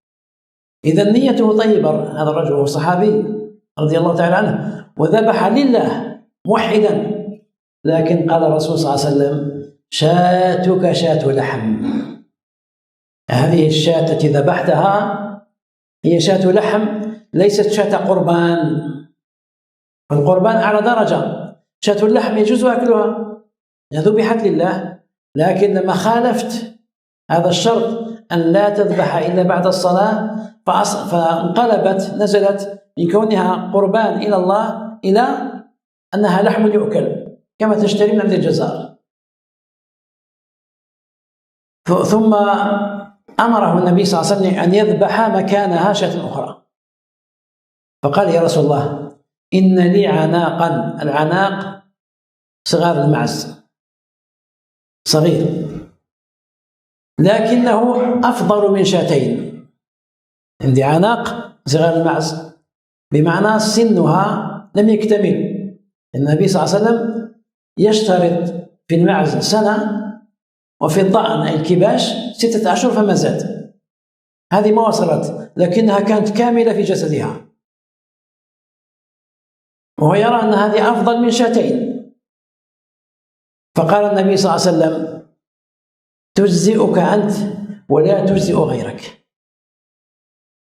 [SPEAKER 2] إذا نيته طيبة، هذا الرجل هو صحابي رضي الله تعالى عنه، وذبح لله موحدا، لكن قال الرسول صلى الله عليه وسلم: شاتك شاة لحم، هذه الشاة التي ذبحتها هي شاة لحم، ليست شاة قربان. القربان أعلى درجة، شاة اللحم يجوز أكلها، ذبحت لله، لكن لما خالفت هذا الشرط أن لا تذبح إلا بعد الصلاة، فانقلبت، نزلت من كونها قربان إلى الله إلى أنها لحم يؤكل، كما تشتري من عند الجزار. ثم أمره النبي صلى الله عليه وسلم أن يذبح مكانها شاة أخرى، فقال يا رسول الله إن لي عناقا، العناق صغار المعز، صغير لكنه أفضل من شاتين. عندي عناق صغار المعز بمعنى سنها لم يكتمل. النبي صلى الله عليه وسلم يشترط في المعز سنة، وفي الضأن أي الكباش 6 أشهر فما زاد. هذه ما وصلت، لكنها كانت كاملة في جسدها، وهو يرى أن هذه أفضل من شاتين. فقال النبي صلى الله عليه وسلم تجزئك أنت ولا تجزئ غيرك.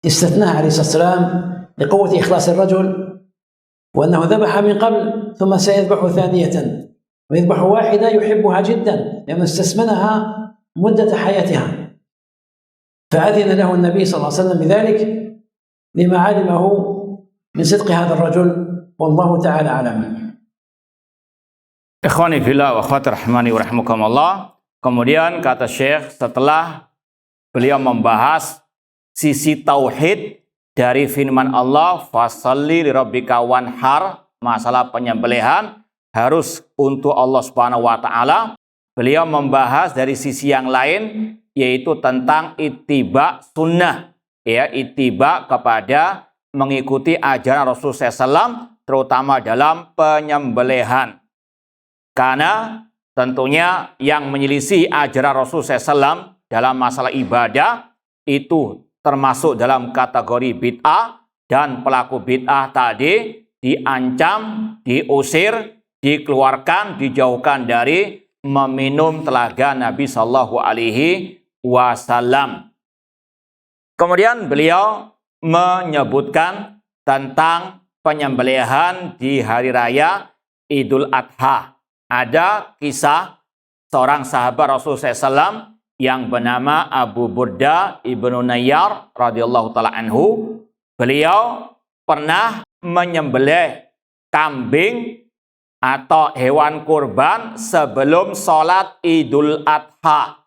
[SPEAKER 2] استثناها عليه الصلاة والسلام لقوة إخلاص الرجل، وأنه ذبح من قبل ثم سيذبح ثانية، ويذبح واحدة يحبها جدا لأنه استثمنها مدة حياتها. فأذن له النبي صلى الله عليه وسلم بذلك لما علمه من صدق هذا الرجل، والله تعالى أعلم.
[SPEAKER 1] Ikhwani fillah wa akhwati rahimani wa rahimakumullah. Kemudian kata Syekh, setelah beliau membahas sisi tauhid dari firman Allah, fasalli lirabbika wanhar, masalah penyembelihan harus untuk Allah Subhanahu wa taala, beliau membahas dari sisi yang lain, yaitu tentang ittiba sunnah, ya, ittiba kepada mengikuti ajaran Rasulullah SAW, terutama dalam penyembelihan. Karena tentunya yang menyelisih ajaran Rasulullah SAW dalam masalah ibadah itu termasuk dalam kategori bid'ah, dan pelaku bid'ah tadi diancam, diusir, dikeluarkan, dijauhkan dari meminum telaga Nabi Shallallahu Alaihi Wasallam. Kemudian beliau menyebutkan tentang penyembelihan di hari raya Idul Adha. Ada kisah seorang sahabat Rasulullah SAW yang bernama Abu Burda ibnu Nayyar radhiyallahu taala anhu. Beliau pernah menyembelih kambing atau hewan kurban sebelum sholat Idul Adha.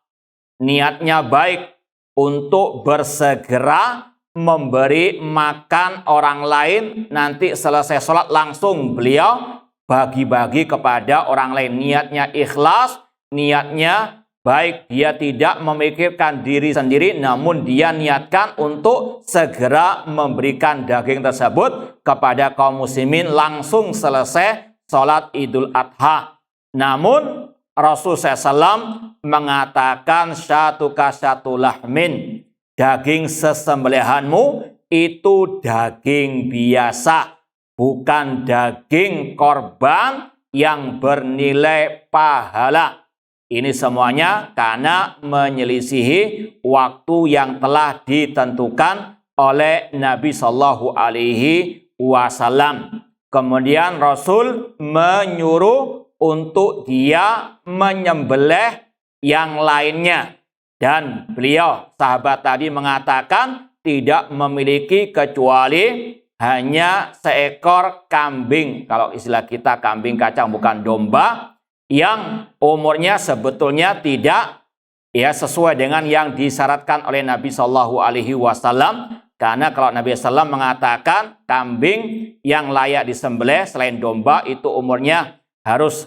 [SPEAKER 1] Niatnya baik untuk bersegera memberi makan orang lain, nanti selesai sholat langsung beliau bagi-bagi kepada orang lain. Niatnya ikhlas, niatnya baik, dia tidak memikirkan diri sendiri, namun dia niatkan untuk segera memberikan daging tersebut kepada kaum muslimin langsung selesai sholat Idul Adha. Namun Rasulullah SAW mengatakan syatuka syatu lahmin, daging sesembelihanmu itu daging biasa, bukan daging korban yang bernilai pahala. Ini semuanya karena menyelisihi waktu yang telah ditentukan oleh Nabi Shallallahu Alaihi Wasallam. Kemudian Rasul menyuruh untuk dia menyembelih yang lainnya. Dan beliau, sahabat tadi, mengatakan tidak memiliki kecuali hanya seekor kambing. Kalau istilah kita kambing kacang, bukan domba, yang umurnya sebetulnya tidak sesuai dengan yang disyaratkan oleh Nabi Shallallahu Alaihi Wasallam. Karena kalau Nabi SAW mengatakan kambing yang layak disembelih selain domba itu umurnya harus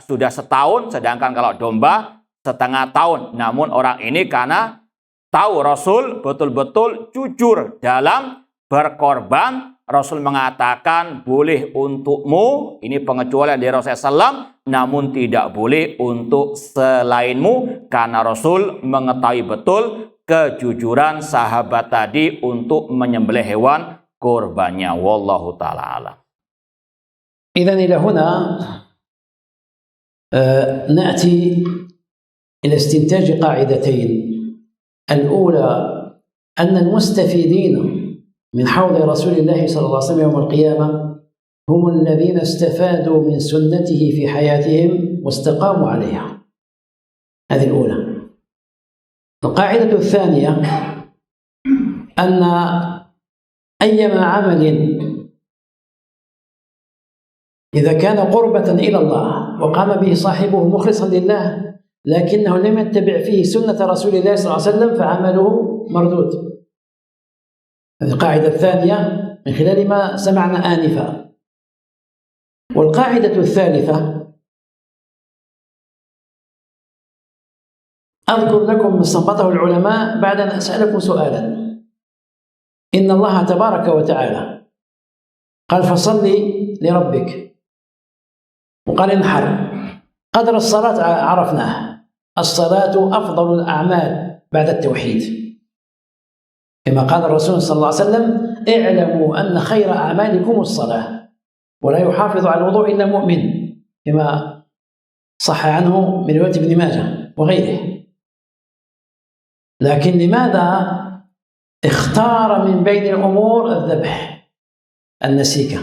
[SPEAKER 1] sudah setahun, sedangkan kalau domba setengah tahun. Namun orang ini karena tahu Rasul betul-betul jujur dalam berkorban, Rasul mengatakan boleh untukmu, ini pengecualian dari Rasulullah SAW, namun tidak boleh untuk selainmu, karena Rasul mengetahui betul kejujuran sahabat tadi untuk menyembelih hewan kurbannya. Wallahu ta'ala alam.
[SPEAKER 2] إذن إلى هنا نأتي إلى استنتاج قاعدتين. الأولى أن المستفيدين من حوض رسول الله صلى الله عليه وسلم يوم القيامة هم الذين استفادوا من سنته في حياتهم واستقاموا عليها. هذه الأولى. القاعدة الثانية أن أيما عمل إذا كان قربة إلى الله وقام به صاحبه مخلصا لله لكنه لم يتبع فيه سنة رسول الله صلى الله عليه وسلم فعمله مردود. القاعدة الثانية من خلال ما سمعنا آنفا. والقاعدة الثالثة أذكر لكم ما استنبطه العلماء بعد أن أسألكم سؤالا. إن الله تبارك وتعالى قال فصل لربك وقال انحر. قدر الصلاة عرفناه، الصلاة أفضل الأعمال بعد التوحيد، كما قال الرسول صلى الله عليه وسلم اعلموا أن خير أعمالكم الصلاة ولا يحافظ على الوضوء إلا مؤمن، كما صح عنه من رواية ابن ماجه وغيره. لكن لماذا اختار من بين الأمور الذبح النسيكة؟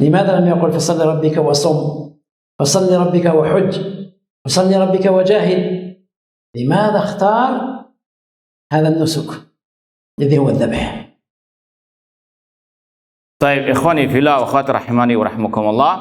[SPEAKER 2] لماذا لم يقل فصل لربك وصم، فصل لربك وحج، فصل لربك وجاهد؟ لماذا اختار هذا النسك الذي هو الذبح؟
[SPEAKER 1] Baik, ikhwani fillah wa akhwati rahimani wa rahmukumullah.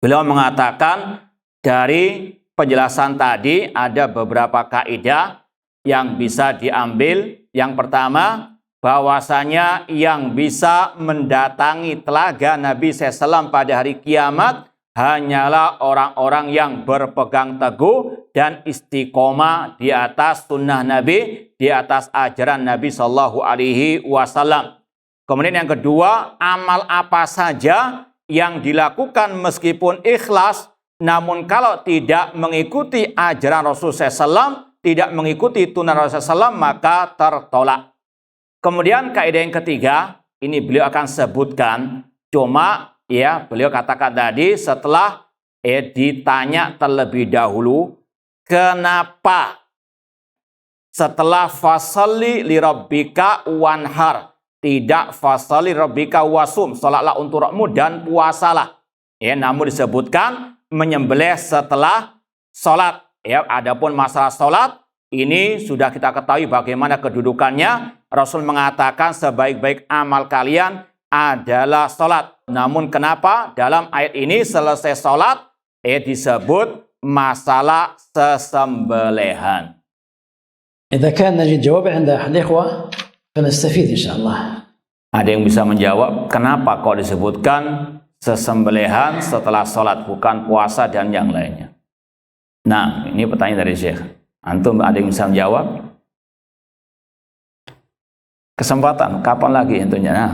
[SPEAKER 1] Beliau mengatakan dari penjelasan tadi ada beberapa kaidah yang bisa diambil. Yang pertama, bahwasanya yang bisa mendatangi telaga Nabi SAW pada hari kiamat hanyalah orang-orang yang berpegang teguh dan istiqomah di atas sunnah Nabi, di atas ajaran Nabi SAW. Kemudian yang kedua, amal apa saja yang dilakukan meskipun ikhlas, namun kalau tidak mengikuti ajaran Rasulullah SAW, tidak mengikuti tuntunan Rasulullah SAW, maka tertolak. Kemudian kaidah yang ketiga, ini beliau akan sebutkan, cuma ya beliau katakan tadi setelah ditanya terlebih dahulu, kenapa setelah fasalli li rabbika wanhar, tidak fasalli rabbika wasum, salatlah untuk Rabbmu dan puasalah. Ya, namun disebutkan menyembelih setelah salat. Ya, adapun masalah salat ini sudah kita ketahui bagaimana kedudukannya. Rasul mengatakan sebaik-baik amal kalian adalah salat. Namun kenapa dalam ayat ini selesai salat disebut masalah sesembelihan?
[SPEAKER 2] إذا كان نجد جواب عند أحد الإخوة فنستفيد إن شاء الله.
[SPEAKER 1] Ada yang bisa menjawab kenapa kok disebutkan sesembelihan setelah salat, bukan puasa dan yang lainnya? Nah, ini pertanyaan dari Syekh. Antum ada yang bisa menjawab? Kesempatan, kapan lagi tentunya? Nah.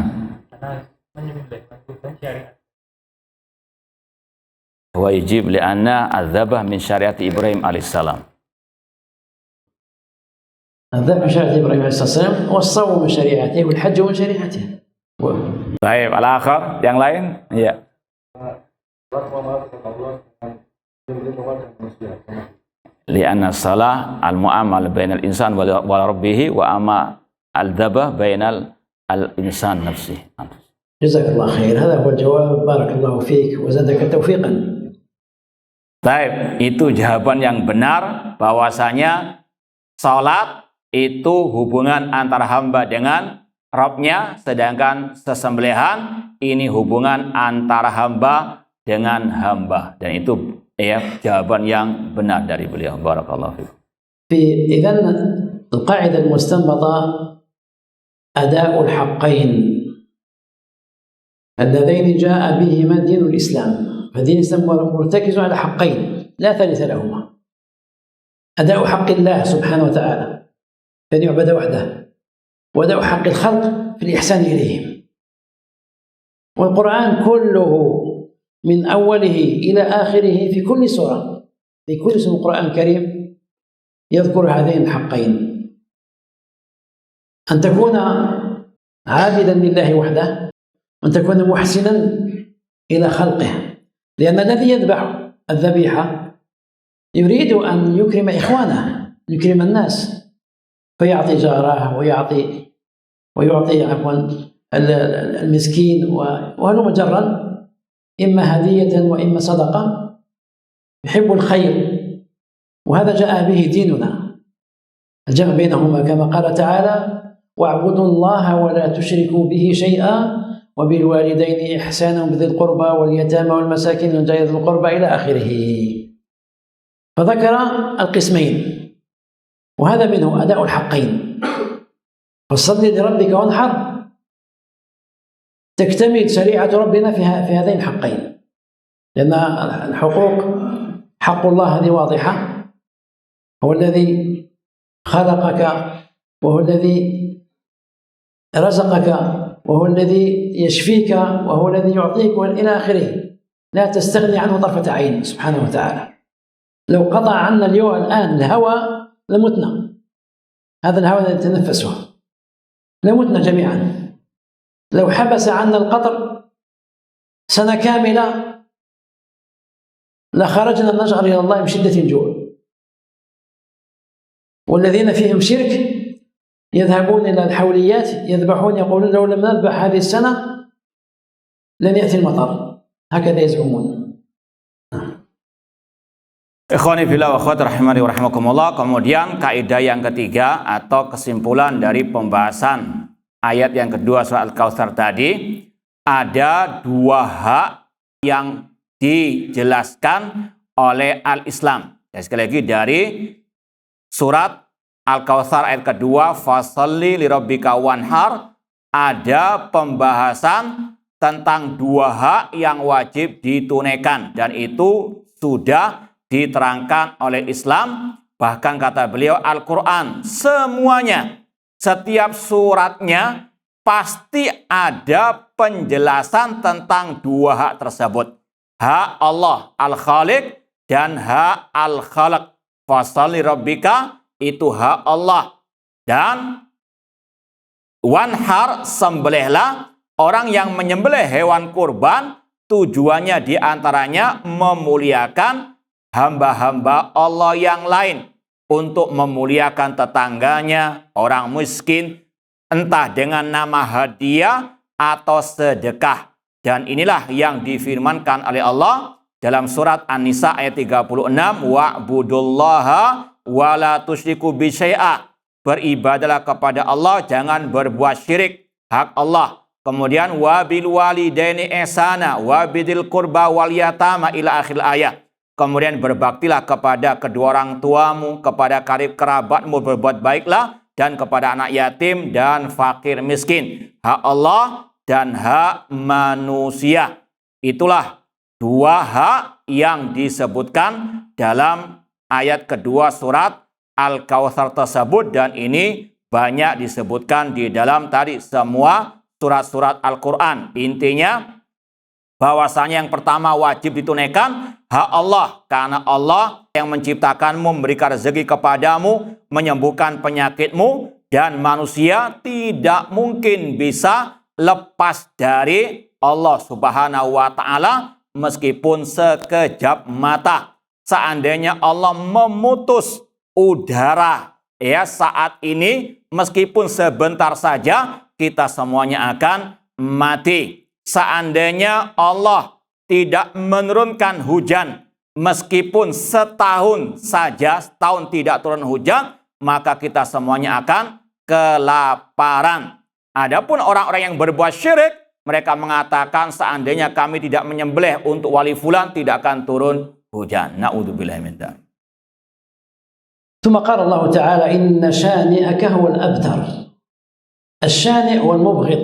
[SPEAKER 1] Wajib li'anna adzabah min syariati Ibrahim alaihissalam.
[SPEAKER 2] الذبح من شريعة إبراهيم عليه السلام والصوم من شريعته والحج من شريعته.
[SPEAKER 1] Baik, al-akhar yang lain? Iya. Li'anna salah al-mu'amal bainal insan wa rabbih wa amma al-dzabah bainal al-insan nafsi.
[SPEAKER 2] جزاك الله خير. هذا هو الجواب. بارك الله فيك وزادك توفيقا.
[SPEAKER 1] Baik, itu jawaban yang benar bahwasanya salat itu hubungan antara hamba dengan Rabbnya, sedangkan sesembelihan ini hubungan antara hamba dengan hamba. Dan itu jawaban yang benar dari beliau. Barakallahu fiikum.
[SPEAKER 2] إذن القاعدة المستنبطة أداء الحقين اللذين جاء بهما دين الإسلام. فدين الإسلام مرتكز على حقين لا ثالث لهما. أداء حق الله سبحانه وتعالى أن يعبد وحده، وأداء حق الخلق في الإحسان إليهم. والقرآن كله من أوله إلى آخره في كل سورة، في كل سورة القرآن الكريم يذكر هذين الحقين: أن تكون عابدا لله وحده، وأن تكون محسنا إلى خلقه. لأن الذي يذبح الذبيحة يريد أن يكرم إخوانه، يكرم الناس، فيعطي جاره ويعطي عفوا المسكين وهل مجرا، إما هدية وإما صدقة. يحب الخير، وهذا جاء به ديننا، الجمع بينهما كما قال تعالى: واعبدوا الله ولا تشركوا به شيئا وبالوالدين إحسانا بذي القربى واليتامى والمساكين والجار ذي القربى إلى آخره. فذكر القسمين، وهذا منه أداء الحقين. فصل لربك وانحر تكتمل شريعة ربنا في هذين الحقين، لأن الحقوق حق الله هذه واضحة، هو الذي خلقك وهو الذي رزقك وهو الذي يشفيك وهو الذي يعطيك إلى آخره، لا تستغني عنه طرفة عين سبحانه وتعالى. لو قطع عنا الآن الهواء لمتنا، هذا الهواء الذي نتنفسه لمتنا جميعا. لو حبس عنا القطر سنة كاملة لخرجنا نجأر إلى الله من شدة الجوع. والذين فيهم شرك يذهبون إلى الحوليات يذبحون، يقولون لو لم نذبح هذه السنة لن يأتي المطر، هكذا يزعمون.
[SPEAKER 1] Ikhwani fillah wa akhwat rahimani wa rahimakumullah. Kemudian kaidah yang ketiga atau kesimpulan dari pembahasan ayat yang kedua surat Al-Kautsar tadi, ada dua hak yang dijelaskan oleh Al-Islam. Dan sekali lagi dari surat Al-Kautsar ayat kedua, fasalli lirabbika wanhar, ada pembahasan tentang dua hak yang wajib ditunaikan, dan itu sudah diterangkan oleh Islam. Bahkan kata beliau, Al-Quran semuanya, setiap suratnya pasti ada penjelasan tentang dua hak tersebut. Hak Allah Al-Khaliq dan hak Al-Khalaq. Fasalli rabbika itu hak Allah. Dan wanhar, sembelihlah. Orang yang menyembelih hewan kurban tujuannya diantaranya memuliakan hamba-hamba Allah yang lain, untuk memuliakan tetangganya, orang miskin, entah dengan nama hadiah atau sedekah. Dan inilah yang difirmankan oleh Allah dalam surat An-Nisa ayat 36, wa'budullaha wa la tusyriku bi syai'a. Beribadalah kepada Allah, jangan berbuat syirik, hak Allah. Kemudian wabil walidaini ihsana wa bidil qurba wal yatama ila akhir ayat. Kemudian berbaktilah kepada kedua orang tuamu, kepada karib kerabatmu, berbuat baiklah, dan kepada anak yatim dan fakir miskin. Hak Allah dan hak manusia. Itulah dua hak yang disebutkan dalam ayat kedua surat Al-Kautsar tersebut, dan ini banyak disebutkan di dalam tadi semua surat-surat Al-Quran. Intinya bahwasanya yang pertama wajib ditunaikan hak Allah, karena Allah yang menciptakanmu, memberikan rezeki kepadamu, menyembuhkan penyakitmu, dan manusia tidak mungkin bisa lepas dari Allah Subhanahu wa Ta'ala meskipun sekejap mata. Seandainya Allah memutus udara saat ini, meskipun sebentar saja, kita semuanya akan mati. Seandainya Allah tidak menurunkan hujan, meskipun setahun saja, setahun tidak turun hujan, maka kita semuanya akan kelaparan. Adapun orang-orang yang berbuat syirik, mereka mengatakan seandainya kami tidak menyembelih untuk wali fulan, tidak akan turun hujan. Na'udzubillahi min dzalik.
[SPEAKER 2] ثم قال الله تعالى إن شانئك هو الأبتر. الشانئ هو المبغض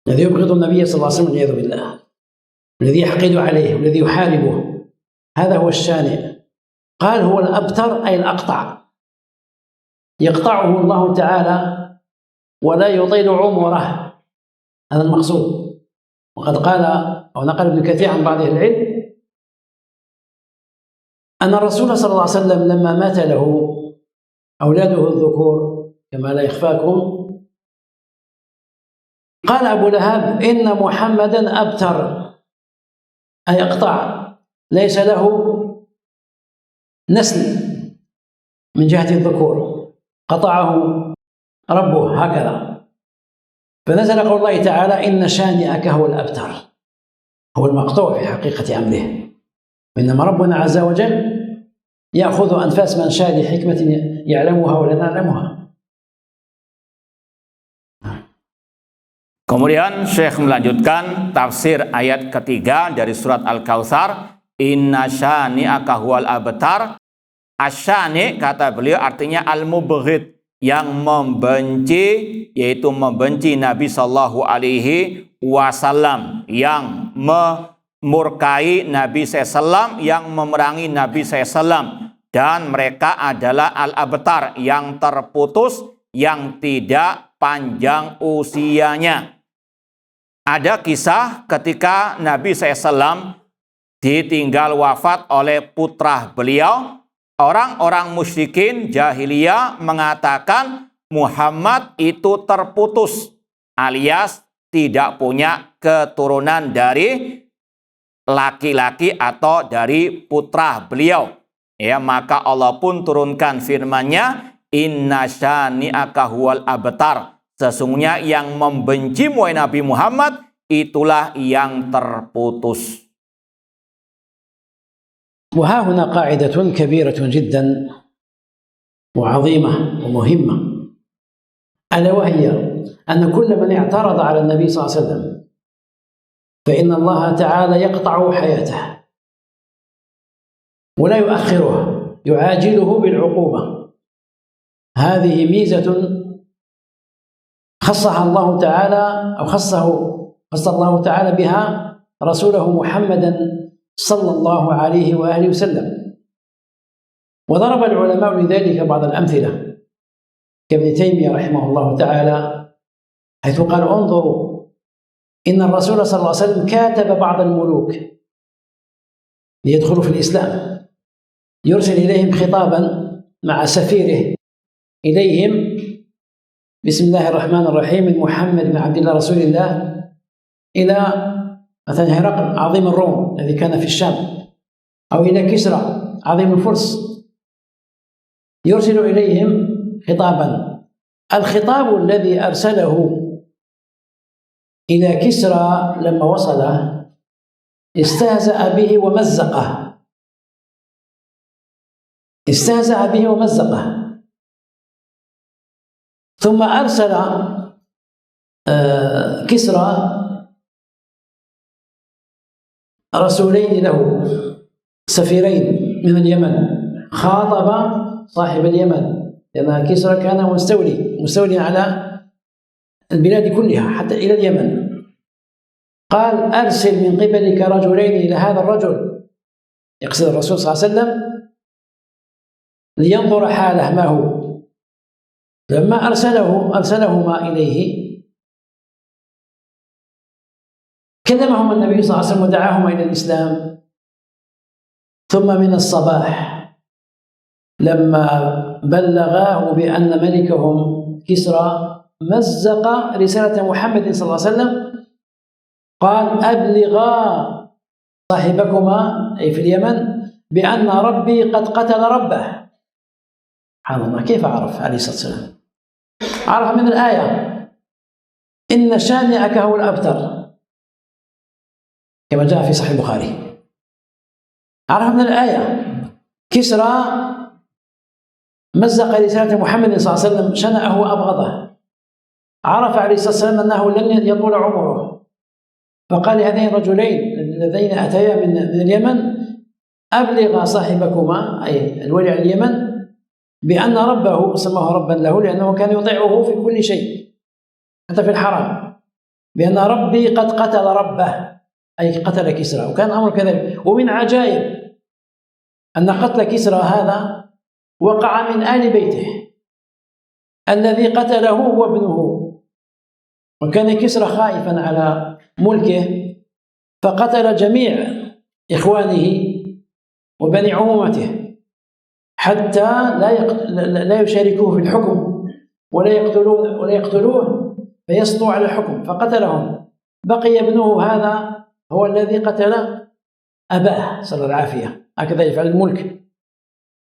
[SPEAKER 2] الذي يبغض النبي صلى الله عليه وسلم والعياذ بالله، الذي يحقد عليه والذي يحاربه، هذا هو الشانئ. قال هو الأبتر أي الأقطع، يقطعه الله تعالى ولا يطيل عمره، هذا المقصود. وقد قال أو نقل ابن كثير عن بعض أهل العلم أن الرسول صلى الله عليه وسلم لما مات له أولاده الذكور كما لا يخفاكم، قال أبو لهب إن محمدا أبتر أي أقطع، ليس له نسل من جهة الذكور، قطعه ربه هكذا. فنزل قول الله تعالى إن شانئك هو الأبتر، هو المقطوع في حقيقة أمره. إنما ربنا عز وجل يأخذ أنفاس من شاء لحكمة يعلمها ولا نعلمها.
[SPEAKER 1] Kemudian Syekh melanjutkan tafsir ayat ketiga dari surat Al-Kautsar, inna syani'aka huwal abtar. Asyani kata beliau artinya al-mubghid, yang membenci, yaitu membenci Nabi Shallallahu Alaihi Wasallam, yang memurkai Nabi SAW, yang memerangi Nabi SAW, dan mereka adalah al-abtar, yang terputus, yang tidak panjang usianya. Ada kisah ketika Nabi SAW ditinggal wafat oleh putra beliau. Orang-orang musyrikin jahiliyah mengatakan Muhammad itu terputus, alias tidak punya keturunan dari laki-laki atau dari putra beliau. Ya, maka Allah pun turunkan firman-Nya, inna syani'aka huwal abtar. Sesungguhnya yang membenci Nabi Muhammad itulah yang terputus.
[SPEAKER 2] وها هنا قاعدة كبيرة جدا وعظيمة ومهمة، ألا وهي أن كل من اعترض على النبي صلى الله عليه وسلم فإن الله تعالى يقطع حياته ولا يؤخره، يعاجله بالعقوبة. هذه ميزة خصها الله تعالى، أو خص الله تعالى بها رسوله محمدا صلى الله عليه وآله وسلم. وضرب العلماء لذلك بعض الأمثلة كابن تيمية رحمه الله تعالى، حيث قال انظروا إن الرسول صلى الله عليه وسلم كاتب بعض الملوك ليدخلوا في الإسلام، يرسل إليهم خطابا مع سفيره إليهم بسم الله الرحمن الرحيم من محمد بن عبد الله رسول الله إلى مثلا هرقل عظيم الروم الذي كان في الشام، أو إلى كسرى عظيم الفرس، يرسل إليهم خطابا. الخطاب الذي أرسله إلى كسرى لما وصل استهزأ به ومزقه، ثم أرسل كسرى رسولين له سفيرين من اليمن، خاطب صاحب اليمن، لأن كسرى كان مستولي على البلاد كلها حتى إلى اليمن. قال أرسل من قبلك رجلين إلى هذا الرجل، يقصد الرسول صلى الله عليه وسلم، لينظر حاله ما هو. لما أرسلهما إليه كلمهم النبي صلى الله عليه وسلم ودعاهما إلى الإسلام. ثم من الصباح لما بلغاه بأن ملكهم كسرى مزق رسالة محمد صلى الله عليه وسلم، قال أبلغا صاحبكما أي في اليمن بأن ربي قد قتل ربه. سبحان الله، كيف عرف عليه الصلاة والسلام؟ عرف من الآية إن شانئك هو الأبتر كما جاء في صحيح البخاري. عرف من الآية كسرى مزق رسالة محمد صلى الله عليه وسلم، شنأه وأبغضه. عرف عليه الصلاة والسلام أنه لن يطول عمره، فقال لهذين الرجلين اللذين أتيا من اليمن أبلغ صاحبكما أي الولي على اليمن بأن ربه، سماه ربا له لأنه كان يطيعه في كل شيء حتى في الحرام، بأن ربي قد قتل ربه أي قتل كسرى. وكان الأمر كذلك. ومن عجائب أن قتل كسرى هذا وقع من آل بيته، الذي قتله هو ابنه، وكان كسرى خائفا على ملكه فقتل جميع إخوانه وبني عمومته حتى لا يشاركوه في الحكم ولا يقتلوه فيسطوا على الحكم، فقتلهم. بقي ابنه هذا هو الذي قتل أباه صلى الله العافية، هكذا يفعل الملك.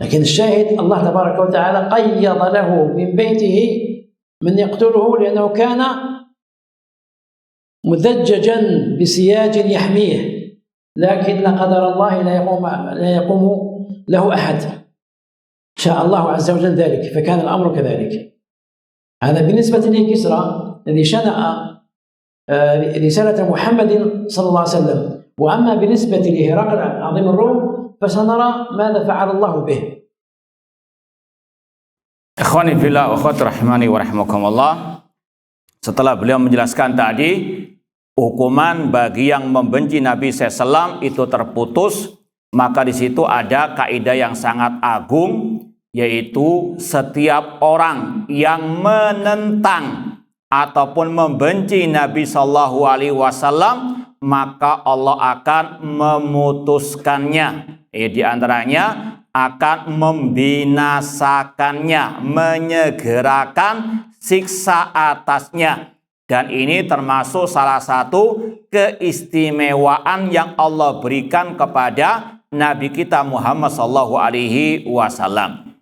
[SPEAKER 2] لكن الشاهد الله تبارك وتعالى قيض له من بيته من يقتله، لأنه كان مذججا بسياج يحميه، لكن قدر الله لا يقوم له أحد، شاء الله عز وجل ذلك، فكان الأمر كذلك. هذا بالنسبة لكسرى الذي شنأ رسالة محمد صلى الله عليه وسلم. وأما بالنسبة لهرقل عظيم الروم فسنرى ماذا فعل الله به.
[SPEAKER 1] Ikhwani fillah wa akhwati rahimani wa rahimakumullah. Setelah beliau menjelaskan tadi hukuman bagi yang membenci Nabi SAW itu terputus, maka di situ ada kaidah yang sangat agung, yaitu setiap orang yang menentang ataupun membenci Nabi Shallallahu Alaihi Wasallam, maka Allah akan memutuskannya. Di antaranya akan membinasakannya, menyegerakan siksa atasnya. Dan ini termasuk salah satu keistimewaan yang Allah berikan kepada Nabi kita Muhammad Sallallahu Alaihi Wasallam.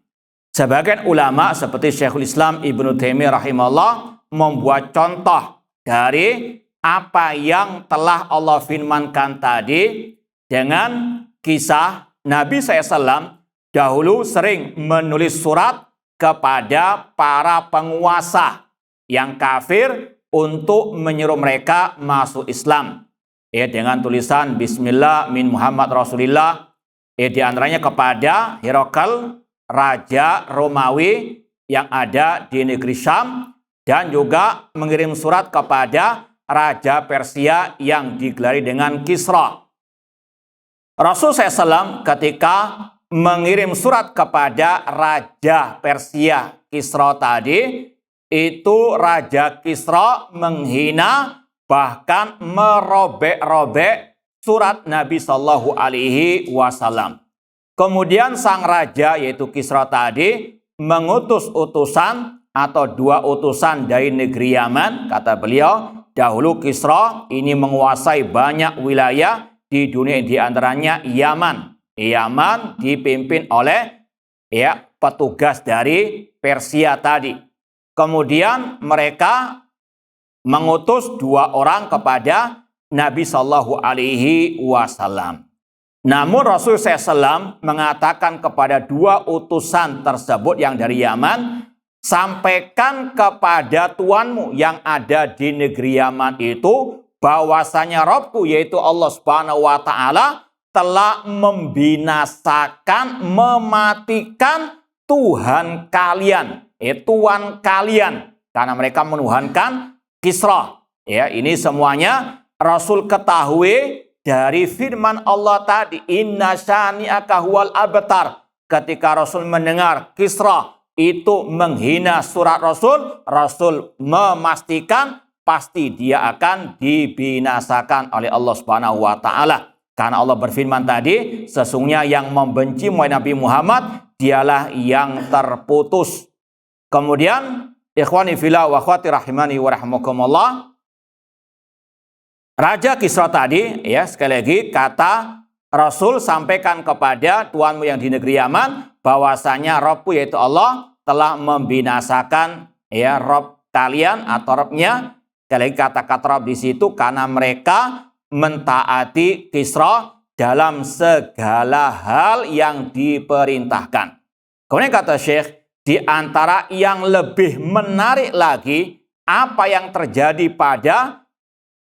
[SPEAKER 1] Sebagian ulama seperti Syekhul Islam Ibnu Taimiyah rahimahullah membuat contoh dari apa yang telah Allah firmankan tadi dengan kisah Nabi SAW dahulu sering menulis surat kepada para penguasa yang kafir untuk menyuruh mereka masuk Islam. Dengan tulisan Bismillah min Muhammad Rasulillah. Di antaranya kepada Herakl, Raja Romawi yang ada di negeri Syam, dan juga mengirim surat kepada Raja Persia yang digelari dengan Kisra. Rasul SAW ketika mengirim surat kepada Raja Persia Kisra tadi, itu Raja Kisra menghina bahkan merobek-robek surat Nabi Shallallahu Alaihi Wasallam. Kemudian sang raja yaitu Kisra tadi mengutus utusan atau 2 utusan dari negeri Yaman. Kata beliau, dahulu Kisra ini menguasai banyak wilayah di dunia, di antaranya Yaman. Yaman dipimpin oleh petugas dari Persia tadi. Kemudian mereka mengutus 2 orang kepada Nabi Shallallahu Alaihi Wasallam. Namun Rasul SAW mengatakan kepada 2 utusan tersebut yang dari Yaman, sampaikan kepada tuanmu yang ada di negeri Yaman itu bahwasanya Rabbku yaitu Allah Subhanahu wa taala telah membinasakan, mematikan Tuhan kalian, tuan kalian, karena mereka menuhankan Kisra. Ini semuanya Rasul ketahui dari firman Allah tadi, inna syani'aka huwal abtar. Ketika Rasul mendengar Kisra itu menghina surat Rasul, Rasul memastikan pasti dia akan dibinasakan oleh Allah Subhanahu wa taala. Karena Allah berfirman tadi, sesungguhnya yang membenci Nabi Muhammad dialah yang terputus. Kemudian ikhwani fillah wa akhwati rahimani wa rahimakumullah, Raja Kisra tadi, sekali lagi kata Rasul sampaikan kepada tuanmu yang di negeri Yaman bahwasanya Rabbku yaitu Allah telah membinasakan Rabb kalian atau Rabbnya. Sekali lagi kata-kata Rabb di situ karena mereka mentaati Kisra dalam segala hal yang diperintahkan. Kemudian kata Syekh, di antara yang lebih menarik lagi apa yang terjadi pada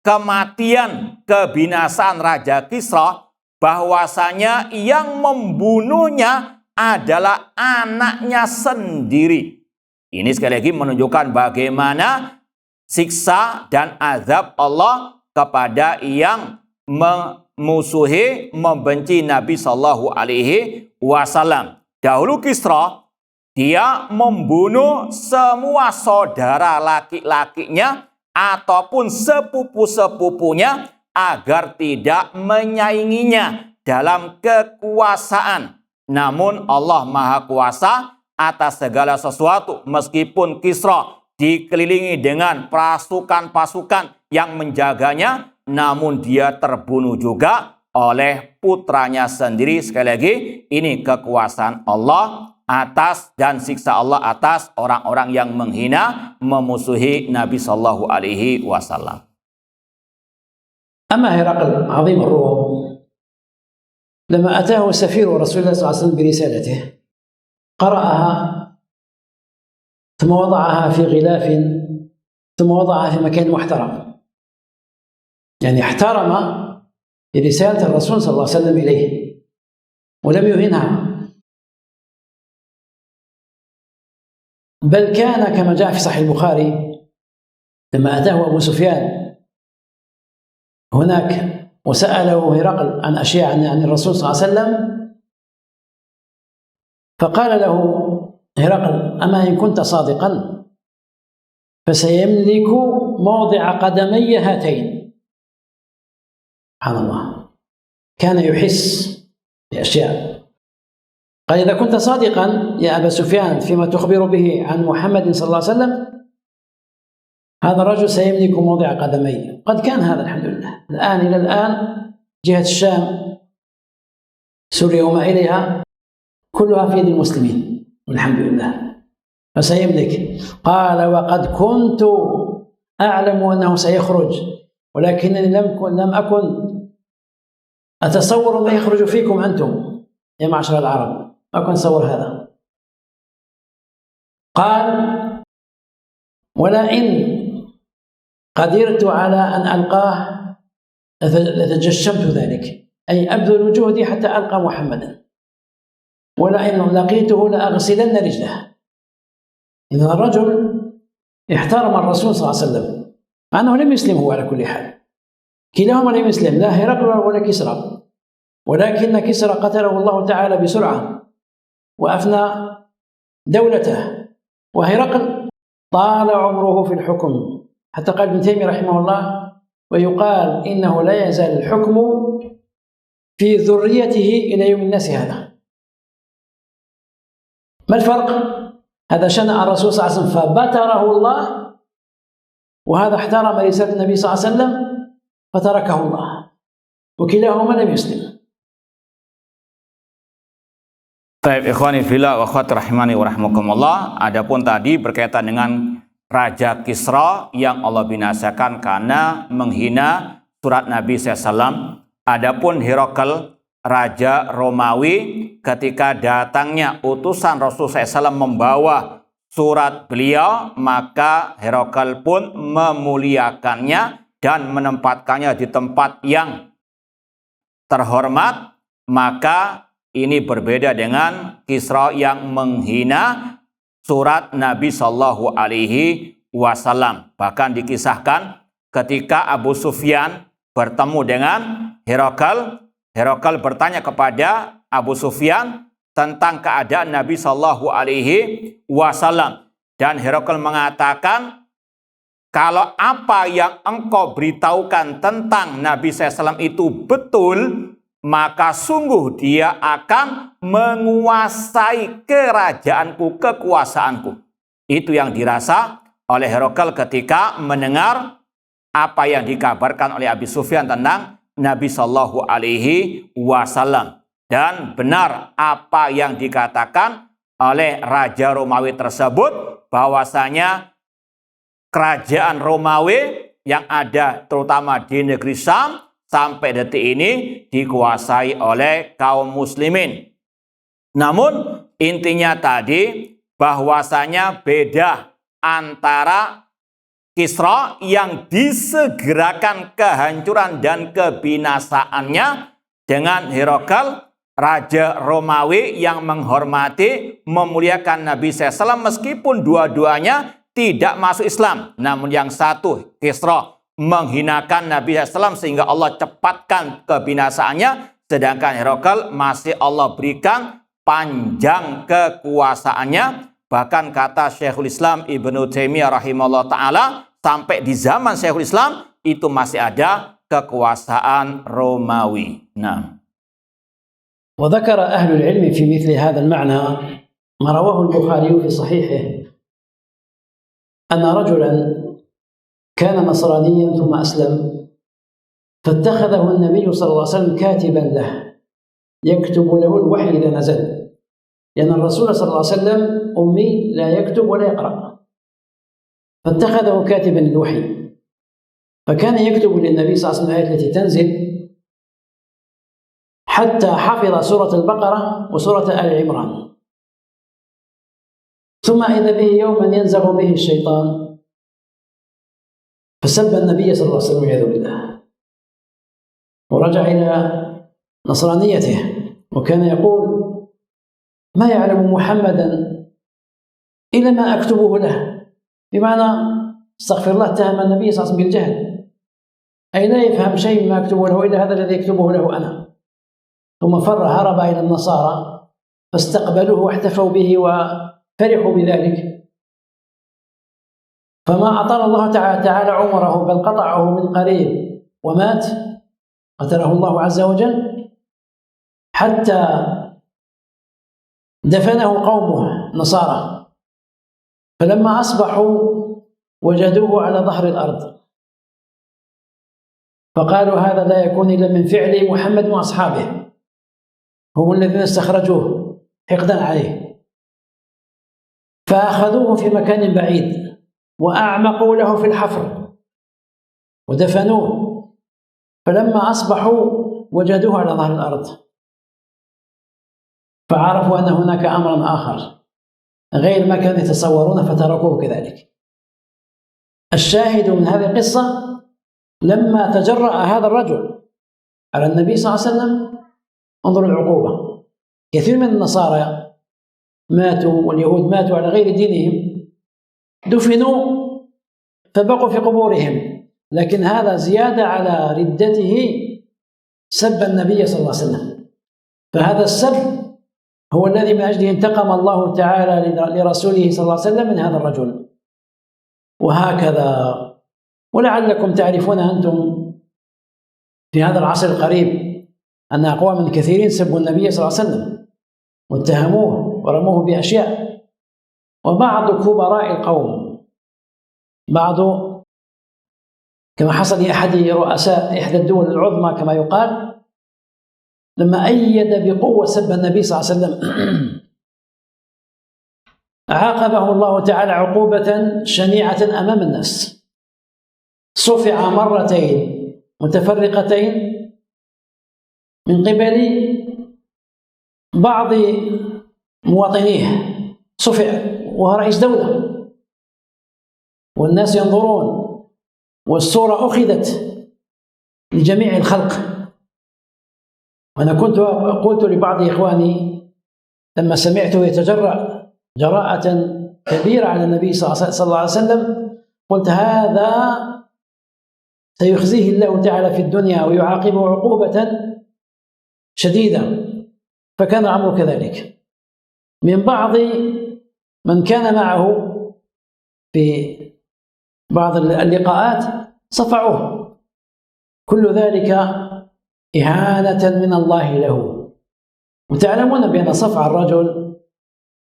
[SPEAKER 1] kematian kebinasaan Raja Kisra, bahwasanya yang membunuhnya adalah anaknya sendiri. Ini sekali lagi menunjukkan bagaimana siksa dan azab Allah kepada yang memusuhi, membenci Nabi Shallallahu Alaihi Wasallam. Dahulu Kisra dia membunuh semua saudara laki-lakinya ataupun sepupu-sepupunya agar tidak menyainginya dalam kekuasaan. Namun Allah Maha Kuasa atas segala sesuatu. Meskipun Kisra dikelilingi dengan pasukan-pasukan yang menjaganya, namun dia terbunuh juga oleh putranya sendiri. Sekali lagi, ini kekuasaan Allah atas dan siksa Allah atas orang-orang yang menghina, memusuhi Nabi Sallallahu Alaihi Wasallam.
[SPEAKER 2] أما هرقل عظيم الروم لما أتاه سفير رسول الله صلى الله عليه وسلم برسالته قرأها ثم وضعها في غلاف ثم وضعها في مكان محترم يعني احترم رسالة الرسول صلى الله عليه وسلم إليه ولم يهنها، بل كان كما جاء في صحيح البخاري لما أتاه أبو سفيان هناك وسأله هرقل عن أشياء عن الرسول صلى الله عليه وسلم، فقال له هرقل: أما إن كنت صادقا فسيملك موضع قدمي هاتين. سبحان الله، كان يحس بأشياء. قال: إذا كنت صادقا يا أبا سفيان فيما تخبر به عن محمد صلى الله عليه وسلم، هذا الرجل سيملك موضع قدمي. قد كان هذا الحمد لله. الآن إلى الآن جهة الشام، سوريا وما إليها كلها في يد المسلمين والحمد لله، فسيملك. قال: وقد كنت أعلم أنه سيخرج، ولكنني لم أكن أتصور أنه يخرج فيكم أنتم يا معشر العرب، ما كنت أتصور هذا. قال: ولئن قدرت على أن ألقاه لتجشمت ذلك، أي أبذل جهدي حتى ألقى محمدا، ولئن لقيته لأغسلن رجله. إذن الرجل احترم الرسول صلى الله عليه وسلم مع أنه لم يسلم هو على كل حال، كلاهما لم يسلم، لا هرقل ولا كسرى، ولكن كسرى قتله الله تعالى بسرعة وأفنى دولته، وهرقل طال عمره في الحكم، حتى قال ابن تيمية رحمه الله: ويقال إنه لا يزال الحكم في ذريته إلى يوم الناس هذا. ما الفرق؟ هذا شنع الرسول صلى الله عليه وسلم فبتره الله، وهذا احترم رسالة النبي صلى الله عليه وسلم فتركه الله، وكلاهما لم يسلم.
[SPEAKER 1] Baik, ikhwani fillah wa akhwat rahimani wa rahmakumullah. Adapun tadi berkaitan dengan Raja Kisra yang Allah binasakan karena menghina surat Nabi SAW. Adapun Herakl, Raja Romawi, ketika datangnya utusan Rasul SAW membawa surat beliau, maka Herakl pun memuliakannya dan menempatkannya di tempat yang terhormat. Maka ini berbeda dengan Kisra yang menghina surat Nabi Shallallahu Alaihi Wasallam. Bahkan dikisahkan ketika Abu Sufyan bertemu dengan Herakl, Herakl bertanya kepada Abu Sufyan tentang keadaan Nabi Shallallahu Alaihi Wasallam, dan Herakl mengatakan, kalau apa yang engkau beritahukan tentang Nabi SAW itu betul, maka sungguh dia akan menguasai kerajaanku, kekuasaanku. Itu yang dirasa oleh Herakl ketika mendengar apa yang dikabarkan oleh Abu Sufyan tentang Nabi Shallallahu Alaihi Wasallam. Dan benar apa yang dikatakan oleh Raja Romawi tersebut, bahwasanya kerajaan Romawi yang ada terutama di negeri Syam sampai detik ini dikuasai oleh kaum muslimin. Namun intinya tadi bahwasanya beda antara Kisra yang disegerakan kehancuran dan kebinasaannya dengan Herakl, Raja Romawi yang menghormati, memuliakan Nabi SAW meskipun dua-duanya tidak masuk Islam. Namun yang satu, Kisra, menghinakan Nabi SAW sehingga Allah cepatkan kebinasaannya, sedangkan Herakl masih Allah berikan panjang kekuasaannya. Bahkan kata Syekhul Islam Ibnu Taimiyah rahimahullah ta'ala, sampai di zaman Syekhul Islam itu masih ada kekuasaan Romawi. Nah,
[SPEAKER 2] وذكر أهل العلم في مثل هذا المعنى ما رواه البخاري في صحيحه أن رجلا كان نصرانيا ثم أسلم، فاتخذه النبي صلى الله عليه وسلم كاتبا له يكتب له الوحي إذا نزل، لأن الرسول صلى الله عليه وسلم أمي لا يكتب ولا يقرأ، فاتخذه كاتبا للوحي، فكان يكتب للنبي صلى الله عليه وسلم الآيات التي تنزل حتى حفظ سورة البقرة وسورة آل عمران، ثم إذا به يوما ينزغ به الشيطان فسب النبي صلى الله عليه وسلم والعياذ بالله، ورجع إلى نصرانيته، وكان يقول: ما يعلم محمدا إلا ما أكتبه له. بمعنى استغفر الله، اتهم النبي صلى الله عليه وسلم بالجهل، أي لا يفهم شيء مما أكتبه له إلا هذا الذي يكتبه له أنا. ثم هرب إلى النصارى فاستقبلوه واحتفوا به وفرحوا بذلك، فما أطال الله تعالى عمره، بل قطعه من قريب ومات، قتله الله عز وجل، حتى دفنه قومه نصارى. فلما أصبحوا وجدوه على ظهر الأرض، فقالوا: هذا لا يكون إلا من فعل محمد وأصحابه، هم الذين استخرجوه حقدا عليه. فأخذوه في مكان بعيد وأعمقوا له في الحفر ودفنوه. فلما أصبحوا وجدوه على ظهر الأرض، فعرفوا أن هناك أمرا آخر غير ما كانوا يتصورون، فتركوه كذلك. الشاهد من هذه القصة: لما تجرأ هذا الرجل على النبي صلى الله عليه وسلم، انظروا العقوبة. كثير من النصارى ماتوا واليهود ماتوا على غير دينهم، دفنوا فبقوا في قبورهم، لكن هذا زيادة على ردته سب النبي صلى الله عليه وسلم. فهذا السب هو الذي من أجله انتقم الله تعالى لرسوله صلى الله عليه وسلم من هذا الرجل. وهكذا، ولعلكم تعرفون أنتم في هذا العصر القريب أن أقواما كثيرين سبوا النبي صلى الله عليه وسلم واتهموه ورموه بأشياء. وبعض كبراء القوم، بعض كما حصل لأحد رؤساء إحدى الدول العظمى كما يقال، لما أيد بقوة سب النبي صلى الله عليه وسلم عاقبه الله تعالى عقوبة شنيعة أمام الناس. صفع مرتين متفرقتين من قبل بعض مواطنيه، صفع وهو رئيس دولة والناس ينظرون، والصورة أخذت لجميع الخلق. وأنا كنت قلت لبعض إخواني لما سمعته يتجرأ جراءة كبيرة على النبي صلى الله عليه وسلم، قلت: هذا سيخزيه الله تعالى في الدنيا ويعاقبه عقوبة شديدة. فكان الأمر كذلك. من بعض من كان معه في بعض اللقاءات صفعوه. كل ذلك إهانة من الله له. وتعلمون بأن صفع الرجل،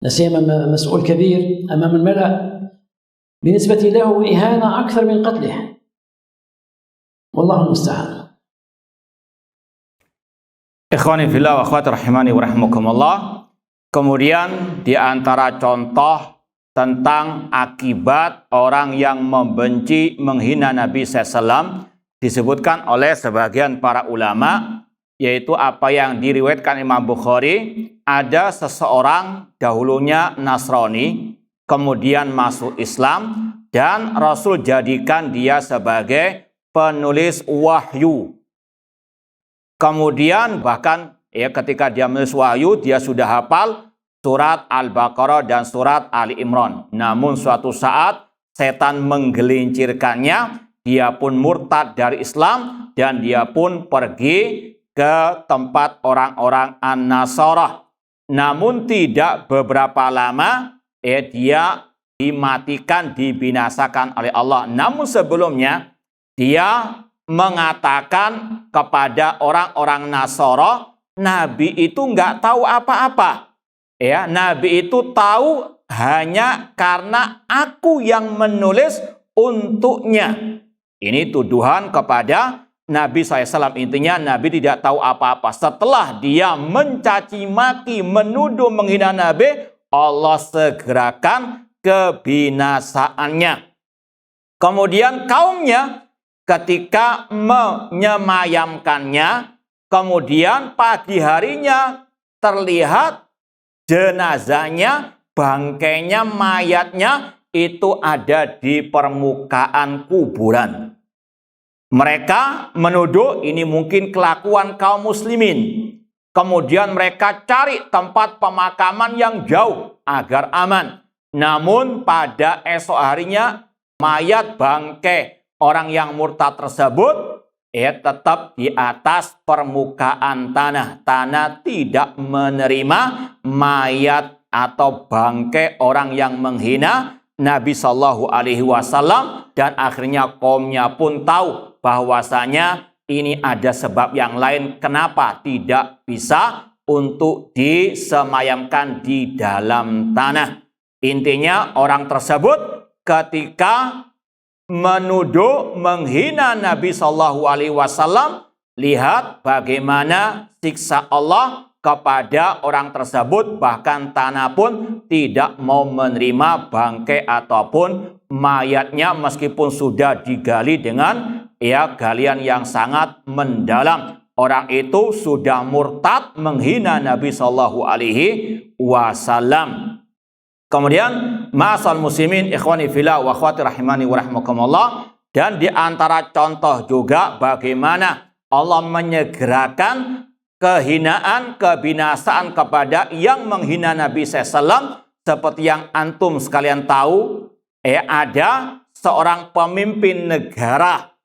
[SPEAKER 2] لا سيما مسؤول كبير أمام الملأ، بالنسبة له إهانة أكثر من قتله، والله المستعان.
[SPEAKER 1] Ikhwani fillah wa akhwati rahimani wa rahimakumullah. Kemudian di antara contoh tentang akibat orang yang membenci, menghina Nabi SAW disebutkan oleh sebagian para ulama, yaitu apa yang diriwayatkan Imam Bukhari. Ada seseorang dahulunya Nasrani, kemudian masuk Islam, dan Rasul jadikan dia sebagai penulis wahyu. Kemudian bahkan ketika dia menulis wahyu, dia sudah hafal surat Al-Baqarah dan surat Ali Imran. Namun suatu saat setan menggelincirkannya, dia pun murtad dari Islam dan dia pun pergi ke tempat orang-orang An-Nasarah. Namun tidak beberapa lama dia dimatikan, dibinasakan oleh Allah. Namun sebelumnya dia mengatakan kepada orang-orang Nasara, Nabi itu nggak tahu apa-apa. Nabi itu tahu hanya karena aku yang menulis untuknya. Ini tuduhan kepada Nabi SAW. Intinya Nabi tidak tahu apa-apa. Setelah dia mencaci maki, menuduh, menghina Nabi, Allah segerakan kebinasaannya. Kemudian kaumnya ketika menyemayamkannya, kemudian pagi harinya terlihat jenazahnya, bangkainya, mayatnya itu ada di permukaan kuburan. Mereka menuduh ini mungkin kelakuan kaum muslimin. Kemudian mereka cari tempat pemakaman yang jauh agar aman. Namun pada esok harinya mayat bangkai orang yang murtad tersebut tetap di atas permukaan tanah. Tanah tidak menerima mayat atau bangkai orang yang menghina Nabi Shallallahu Alaihi Wasallam, dan akhirnya kaumnya pun tahu bahwasanya ini ada sebab yang lain kenapa tidak bisa untuk disemayamkan di dalam tanah. Intinya orang tersebut ketika menuduh menghina Nabi Shallallahu Alaihi Wasallam, lihat bagaimana siksa Allah kepada orang tersebut, bahkan tanah pun tidak mau menerima bangkai ataupun mayatnya meskipun sudah digali dengan galian yang sangat mendalam. Orang itu sudah murtad menghina Nabi Shallallahu Alaihi Wasallam. Kemudian ma'asal muslimin ikhwani fillah wa akhwati rahimani wa rahmakumullah, dan di antara contoh juga bagaimana Allah menyegerakan kehinaan, kebinasaan kepada yang menghina Nabi SAW. Seperti yang antum sekalian tahu, ada seorang pemimpin negara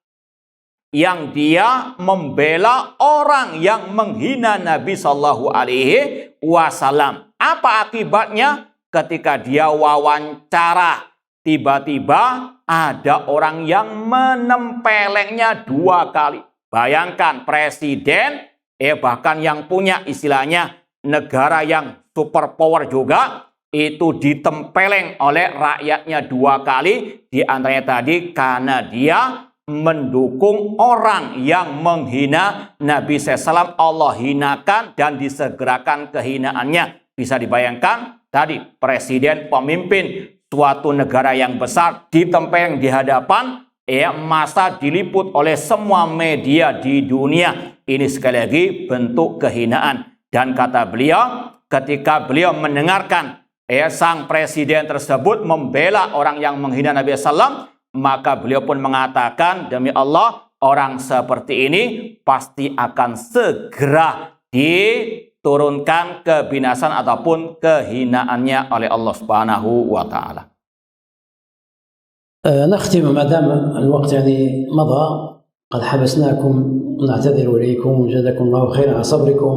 [SPEAKER 1] yang dia membela orang yang menghina Nabi Shallallahu Alaihi Wasallam. Apa akibatnya? Ketika dia wawancara, tiba-tiba ada orang yang menempelengnya 2 kali. Bayangkan presiden, bahkan yang punya istilahnya negara yang super power juga, itu ditempeleng oleh rakyatnya 2 kali. Di antaranya tadi karena dia mendukung orang yang menghina Nabi SAW. Allah hinakan dan disegerakan kehinaannya. Bisa dibayangkan tadi presiden, pemimpin suatu negara yang besar ditempeleng di hadapan masa, diliput oleh semua media di dunia. Ini sekali lagi bentuk kehinaan. Dan kata beliau, ketika beliau mendengarkan sang presiden tersebut membela orang yang menghina Nabi SAW, maka beliau pun mengatakan, demi Allah, orang seperti ini pasti akan segera diturunkan kebinasan ataupun kehinaannya oleh Allah Subhanahu wa taala.
[SPEAKER 2] نختم ما دام الوقت يعني مضى، قد حبسناكم، نعتذر إليكم، جزاكم الله خيرا على صبركم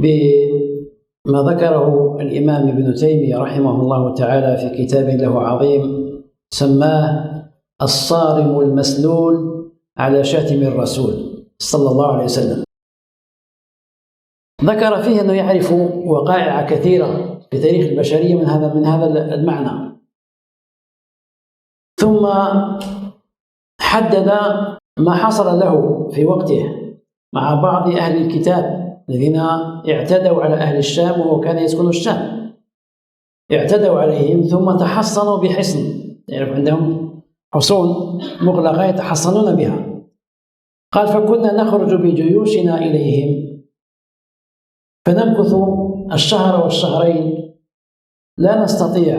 [SPEAKER 2] بما ذكره الإمام ابن تيمية رحمه الله تعالى في كتاب له عظيم سماه الصارم المسلول على شاتم الرسول صلى الله عليه وسلم. ذكر فيه أنه يعرف وقائع كثيرة في تاريخ البشرية من هذا المعنى، ثم حدد ما حصل له في وقته مع بعض أهل الكتاب الذين اعتدوا على أهل الشام، وهو كان يسكن الشام. اعتدوا عليهم ثم تحصنوا بحصن، تعرف عندهم حصون مغلقة يتحصنون بها. قال فكنا نخرج بجيوشنا إليهم فنمكث الشهر والشهرين لا نستطيع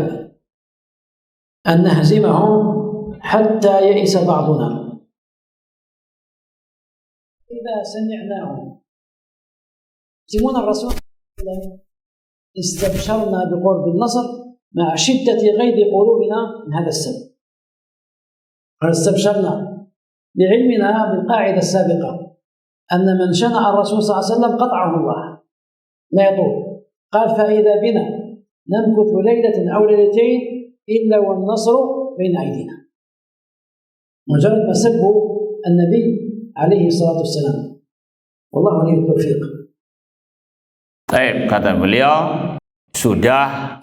[SPEAKER 2] أن نهزمهم حتى يئس بعضنا. إذا سمعناهم يهزمون الرسول استبشرنا بقرب النصر مع شدة غيظ قلوبنا من هذا السبب. قد استبشرنا لعلمنا بالقاعدة السابقة أن من شنع الرسول صلى الله عليه وسلم قطعه الله لا يطول. قال فإذا بنا نمكث ليلة أو ليلتين إلا والنصر بين أيدينا. مجرد ما سبوا النبي عليه الصلاة والسلام. والله ولي التوفيق.
[SPEAKER 1] Baik, kata beliau, sudah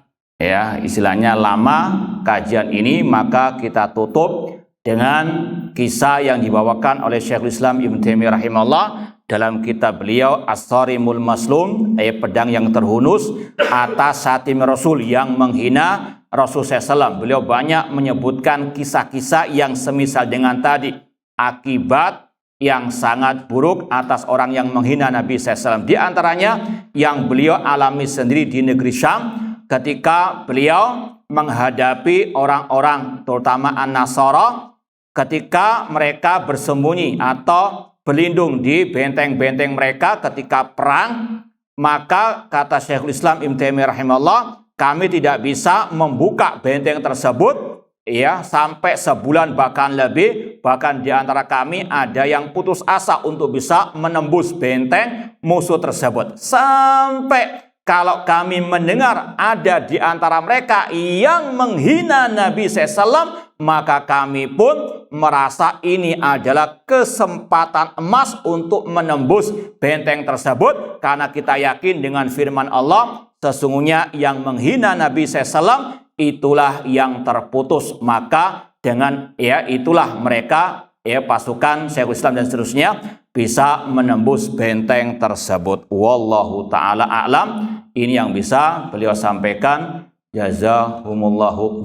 [SPEAKER 1] istilahnya lama kajian ini, maka kita tutup dengan kisah yang dibawakan oleh Syekhul Islam Ibnu Taimiyah rahimahullah dalam kitab beliau As-Sarimul Maslum, pedang yang terhunus atas satim Rasul yang menghina Rasul SAW. Beliau banyak menyebutkan kisah-kisah yang semisal dengan tadi, akibat yang sangat buruk atas orang yang menghina Nabi SAW. Di antaranya yang beliau alami sendiri di negeri Syam ketika beliau menghadapi orang-orang terutama An-Nasara ketika mereka bersembunyi atau berlindung di benteng-benteng mereka ketika perang, maka kata Syekhul Islam Ibnu Taimiyah rahimahullah, kami tidak bisa membuka benteng tersebut ya sampai sebulan bahkan lebih. Bahkan di antara kami ada yang putus asa untuk bisa menembus benteng musuh tersebut. Sampai kalau kami mendengar ada di antara mereka yang menghina Nabi SAW, maka kami pun merasa ini adalah kesempatan emas untuk menembus benteng tersebut. Karena kita yakin dengan firman Allah, sesungguhnya yang menghina Nabi SAW itulah yang terputus. Maka dengan itulah mereka pasukan Syekhul Islam dan seterusnya bisa menembus benteng tersebut. Wallahu ta'ala a'lam. Ini yang bisa beliau sampaikan. Jazakumullahu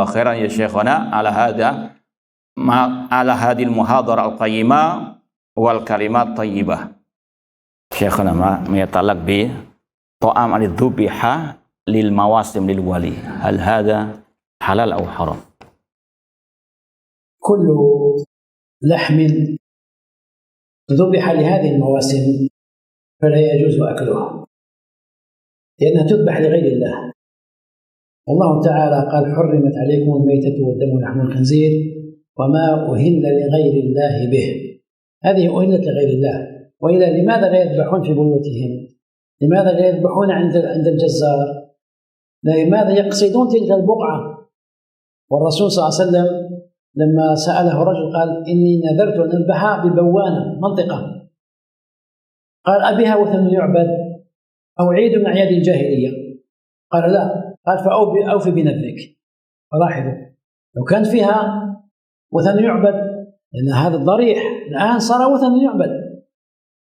[SPEAKER 1] khairan ya Syekhana ala hadil muhadharah al-qayyimah wal kalimat thayyibah. Syekhana ma yatalaq bi ta'am al-dhubiha lil mawasim lil wali. Hal hadha halal aw haram?
[SPEAKER 2] كل لحم ذبح لهذه المواسم فلا يجوز أكله لأنها تذبح لغير الله. والله تعالى قال حرمت عليكم الميتة والدم ولحم الخنزير وما أهل لغير الله به. هذه أهلت لغير الله. وإلى لماذا لا يذبحون في بيوتهم؟ لماذا لا يذبحون عند الجزار؟ لماذا يقصدون تلك البقعة؟ والرسول صلى الله عليه وسلم لما سأله رجل قال إني نذرت أن أذبح ببوانة منطقة، قال أبها وثن يعبد أو عيد من أعياد الجاهلية؟ قال لا، قال فأوفي بنذرك. فلاحظوا لو كان فيها وثن يعبد، لأن هذا الضريح الآن صار وثن يعبد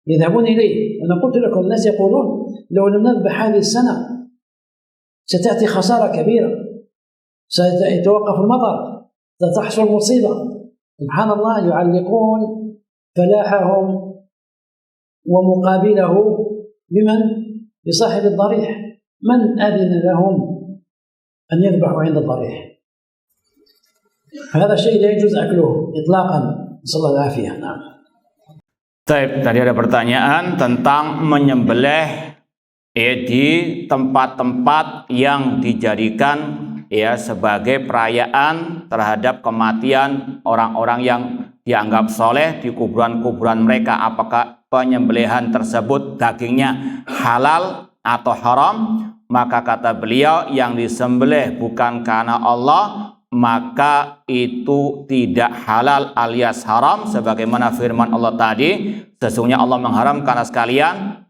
[SPEAKER 2] يذهبون إليه. أنا قلت لكم الناس يقولون لو لم نذبح هذه السنة ستأتي خسارة كبيرة، سيتوقف المطر، ستحصل مصيبة. سبحان الله، يعلقون فلاحهم ومقابله بمن؟ بصاحب الضريح. من أذن لهم أن يذبحوا عند الضريح؟ هذا شيء لا يجوز أكله إطلاقا، نسأل الله العافية. نعم.
[SPEAKER 1] Tadi ada pertanyaan tentang menyembelih di tempat-tempat yang dijadikan sebagai perayaan terhadap kematian orang-orang yang dianggap soleh di kuburan-kuburan mereka. Apakah penyembelihan tersebut dagingnya halal atau haram? Maka kata beliau, yang disembelih bukan karena Allah, maka itu tidak halal alias haram. Sebagaimana firman Allah tadi, sesungguhnya Allah mengharamkan sekalian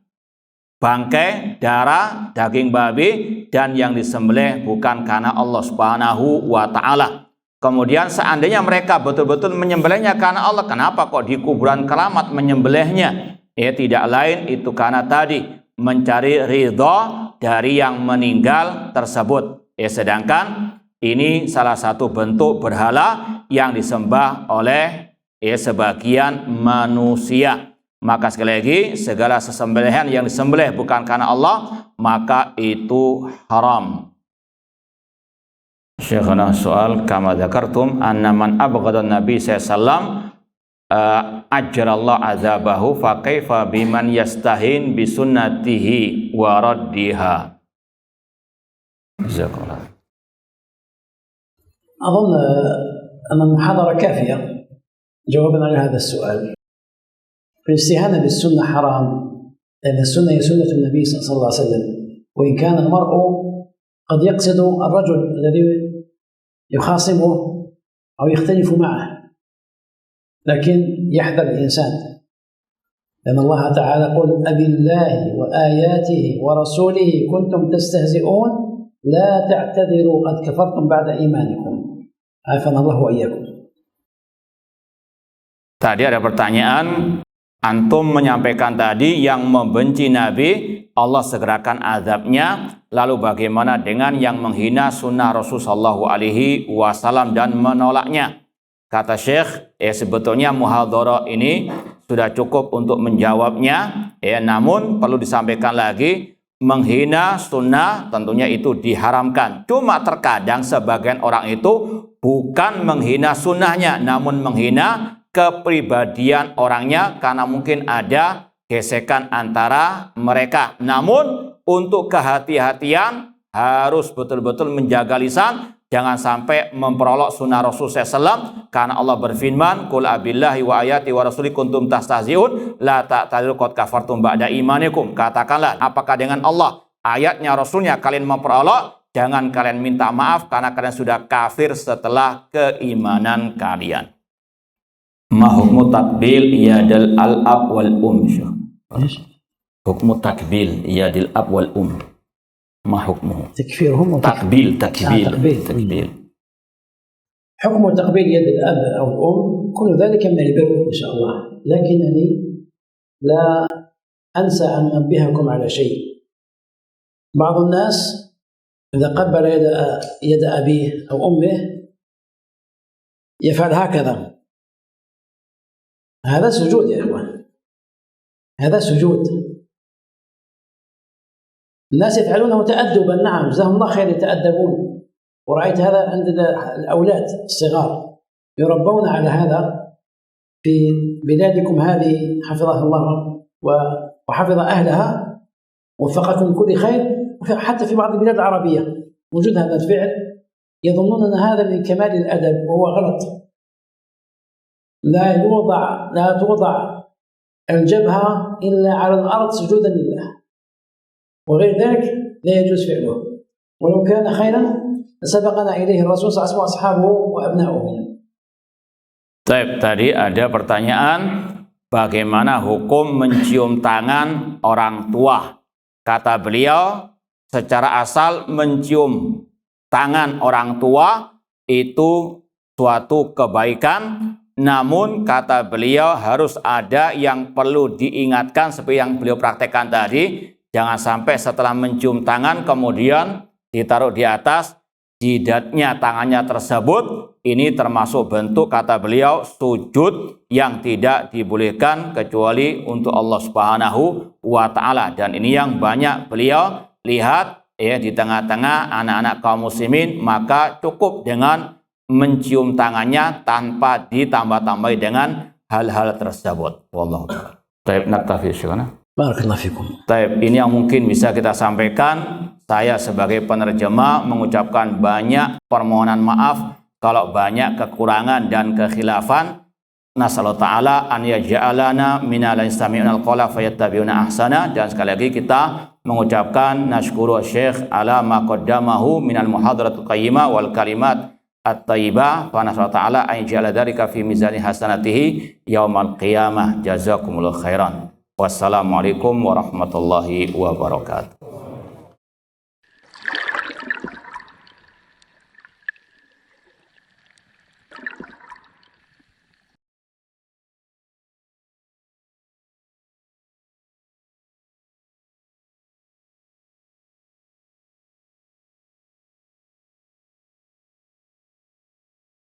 [SPEAKER 1] bangkai, darah, daging babi, dan yang disembelih bukan karena Allah Subhanahu wa ta'ala. Kemudian seandainya mereka betul-betul menyembelihnya karena Allah, kenapa kok di kuburan keramat menyembelihnya? Tidak lain itu karena tadi mencari ridho dari yang meninggal tersebut. Sedangkan ini salah satu bentuk berhala yang disembah oleh sebagian manusia. Maka sekali lagi, segala sesembelihan yang disembelih bukan karena Allah, maka itu haram. Syekhana soal, kama dzakartum anna man abghadha Nabi sallallahu ajrallahu azabahu fa kaifa biman yastahin bi sunnatihi wa raddiha. Jazakallah.
[SPEAKER 2] أظن أن المحاضرة كافية جوابا على هذا السؤال. فالاستهانة بالسنة حرام، لأن السنة هي سنة النبي صلى الله عليه وسلم. وإن كان المرء قد يقصد الرجل الذي يخاصمه أو يختلف معه، لكن يحذر الإنسان، لأن الله تعالى قل أبالله وآياته ورسوله كنتم تستهزئون لا تعتذروا قد كفرتم بعد إيمانكم. عافانا الله وإياكم.
[SPEAKER 1] Tadi ada pertanyaan, antum menyampaikan tadi yang membenci Nabi Allah segerakan azabnya, lalu bagaimana dengan yang menghina sunnah Rasul sallallahu alaihi wasallam dan menolaknya? Kata Syekh, sebetulnya muhadharah ini sudah cukup untuk menjawabnya, namun perlu disampaikan lagi, menghina sunnah tentunya itu diharamkan. Cuma terkadang sebagian orang itu bukan menghina sunnahnya, namun menghina kepribadian orangnya karena mungkin ada gesekan antara mereka. Namun untuk kehati-hatian harus betul-betul menjaga lisan, jangan sampai memperolok sunnah Rasul SAW, karena Allah berfirman, "Qul abillahi wa ayati wa rasuli kuntum tastahzi'un la ta'tadiru qad kafartum ba'da imanikum." Katakanlah, apakah dengan Allah, ayatnya, Rasulnya kalian memperolok? Jangan kalian minta maaf karena kalian sudah kafir setelah keimanan kalian. Ma hukmu takbil yadil al-ab wal hukmu takbil yadil ab wal ما حكمه؟
[SPEAKER 2] تكفيرهم
[SPEAKER 1] تقبيل
[SPEAKER 2] تقبيل. حكم تقبيل يد الأب أو الأم كل ذلك من البر إن شاء الله، لكنني لا أنسى أن أنبهكم على شيء. بعض الناس إذا قبل يد أبيه أو أمه يفعل هكذا، هذا سجود يا إخوان، هذا سجود. الناس يفعلونه تأدبا، نعم جزاهم الله خير يتأدبون، ورأيت هذا عند الأولاد الصغار يربون على هذا في بلادكم هذه، حفظها الله وحفظ أهلها ووفقكم لكل خير. حتى في بعض البلاد العربية وجود هذا الفعل، يظنون أن هذا من كمال الأدب وهو غلط. لا توضع الجبهة إلا على الأرض سجودا لله، وغير ذلك لا يجوز فعله، ولو كان خيرا سبقنا إليه الرسول صلى الله عليه وسلم وأصحابه وأبناؤه.
[SPEAKER 1] Tadi ada pertanyaan, bagaimana hukum mencium tangan orang tua? Kata beliau, secara asal mencium tangan orang tua itu suatu kebaikan, namun kata beliau harus ada yang perlu diingatkan seperti yang beliau praktekkan tadi. Jangan sampai setelah mencium tangan kemudian ditaruh di atas jidatnya tangannya tersebut. Ini termasuk bentuk, kata beliau, sujud yang tidak dibolehkan kecuali untuk Allah Subhanahu wa Ta'ala. Dan ini yang banyak beliau lihat ya di tengah-tengah anak-anak kaum muslimin, maka cukup dengan mencium tangannya tanpa ditambah-tambahi dengan hal-hal tersebut. Wallahu ta'ala. Baik, naktafi syukurna.
[SPEAKER 2] Barakallahu fikum.
[SPEAKER 1] Baik, ini yang mungkin bisa kita sampaikan. Saya sebagai penerjemah mengucapkan banyak permohonan maaf kalau banyak kekurangan dan kekhilafan. Nasallahu ta'ala an yaj'alana minal yastami'unal qawla fayattabi'una ahsana. Dan sekali lagi kita mengucapkan nasyukuru Syekh ala ma qaddamahu minal muhadaratul qayyimah wal kalimat at-tayyibah. Fa nasallahu ta'ala an yaj'ala dzalika fi mizani hasanatihi yaumal qiyamah. Jazakumullahu khairan. Wassalamualaikum warahmatullahi wabarakatuh.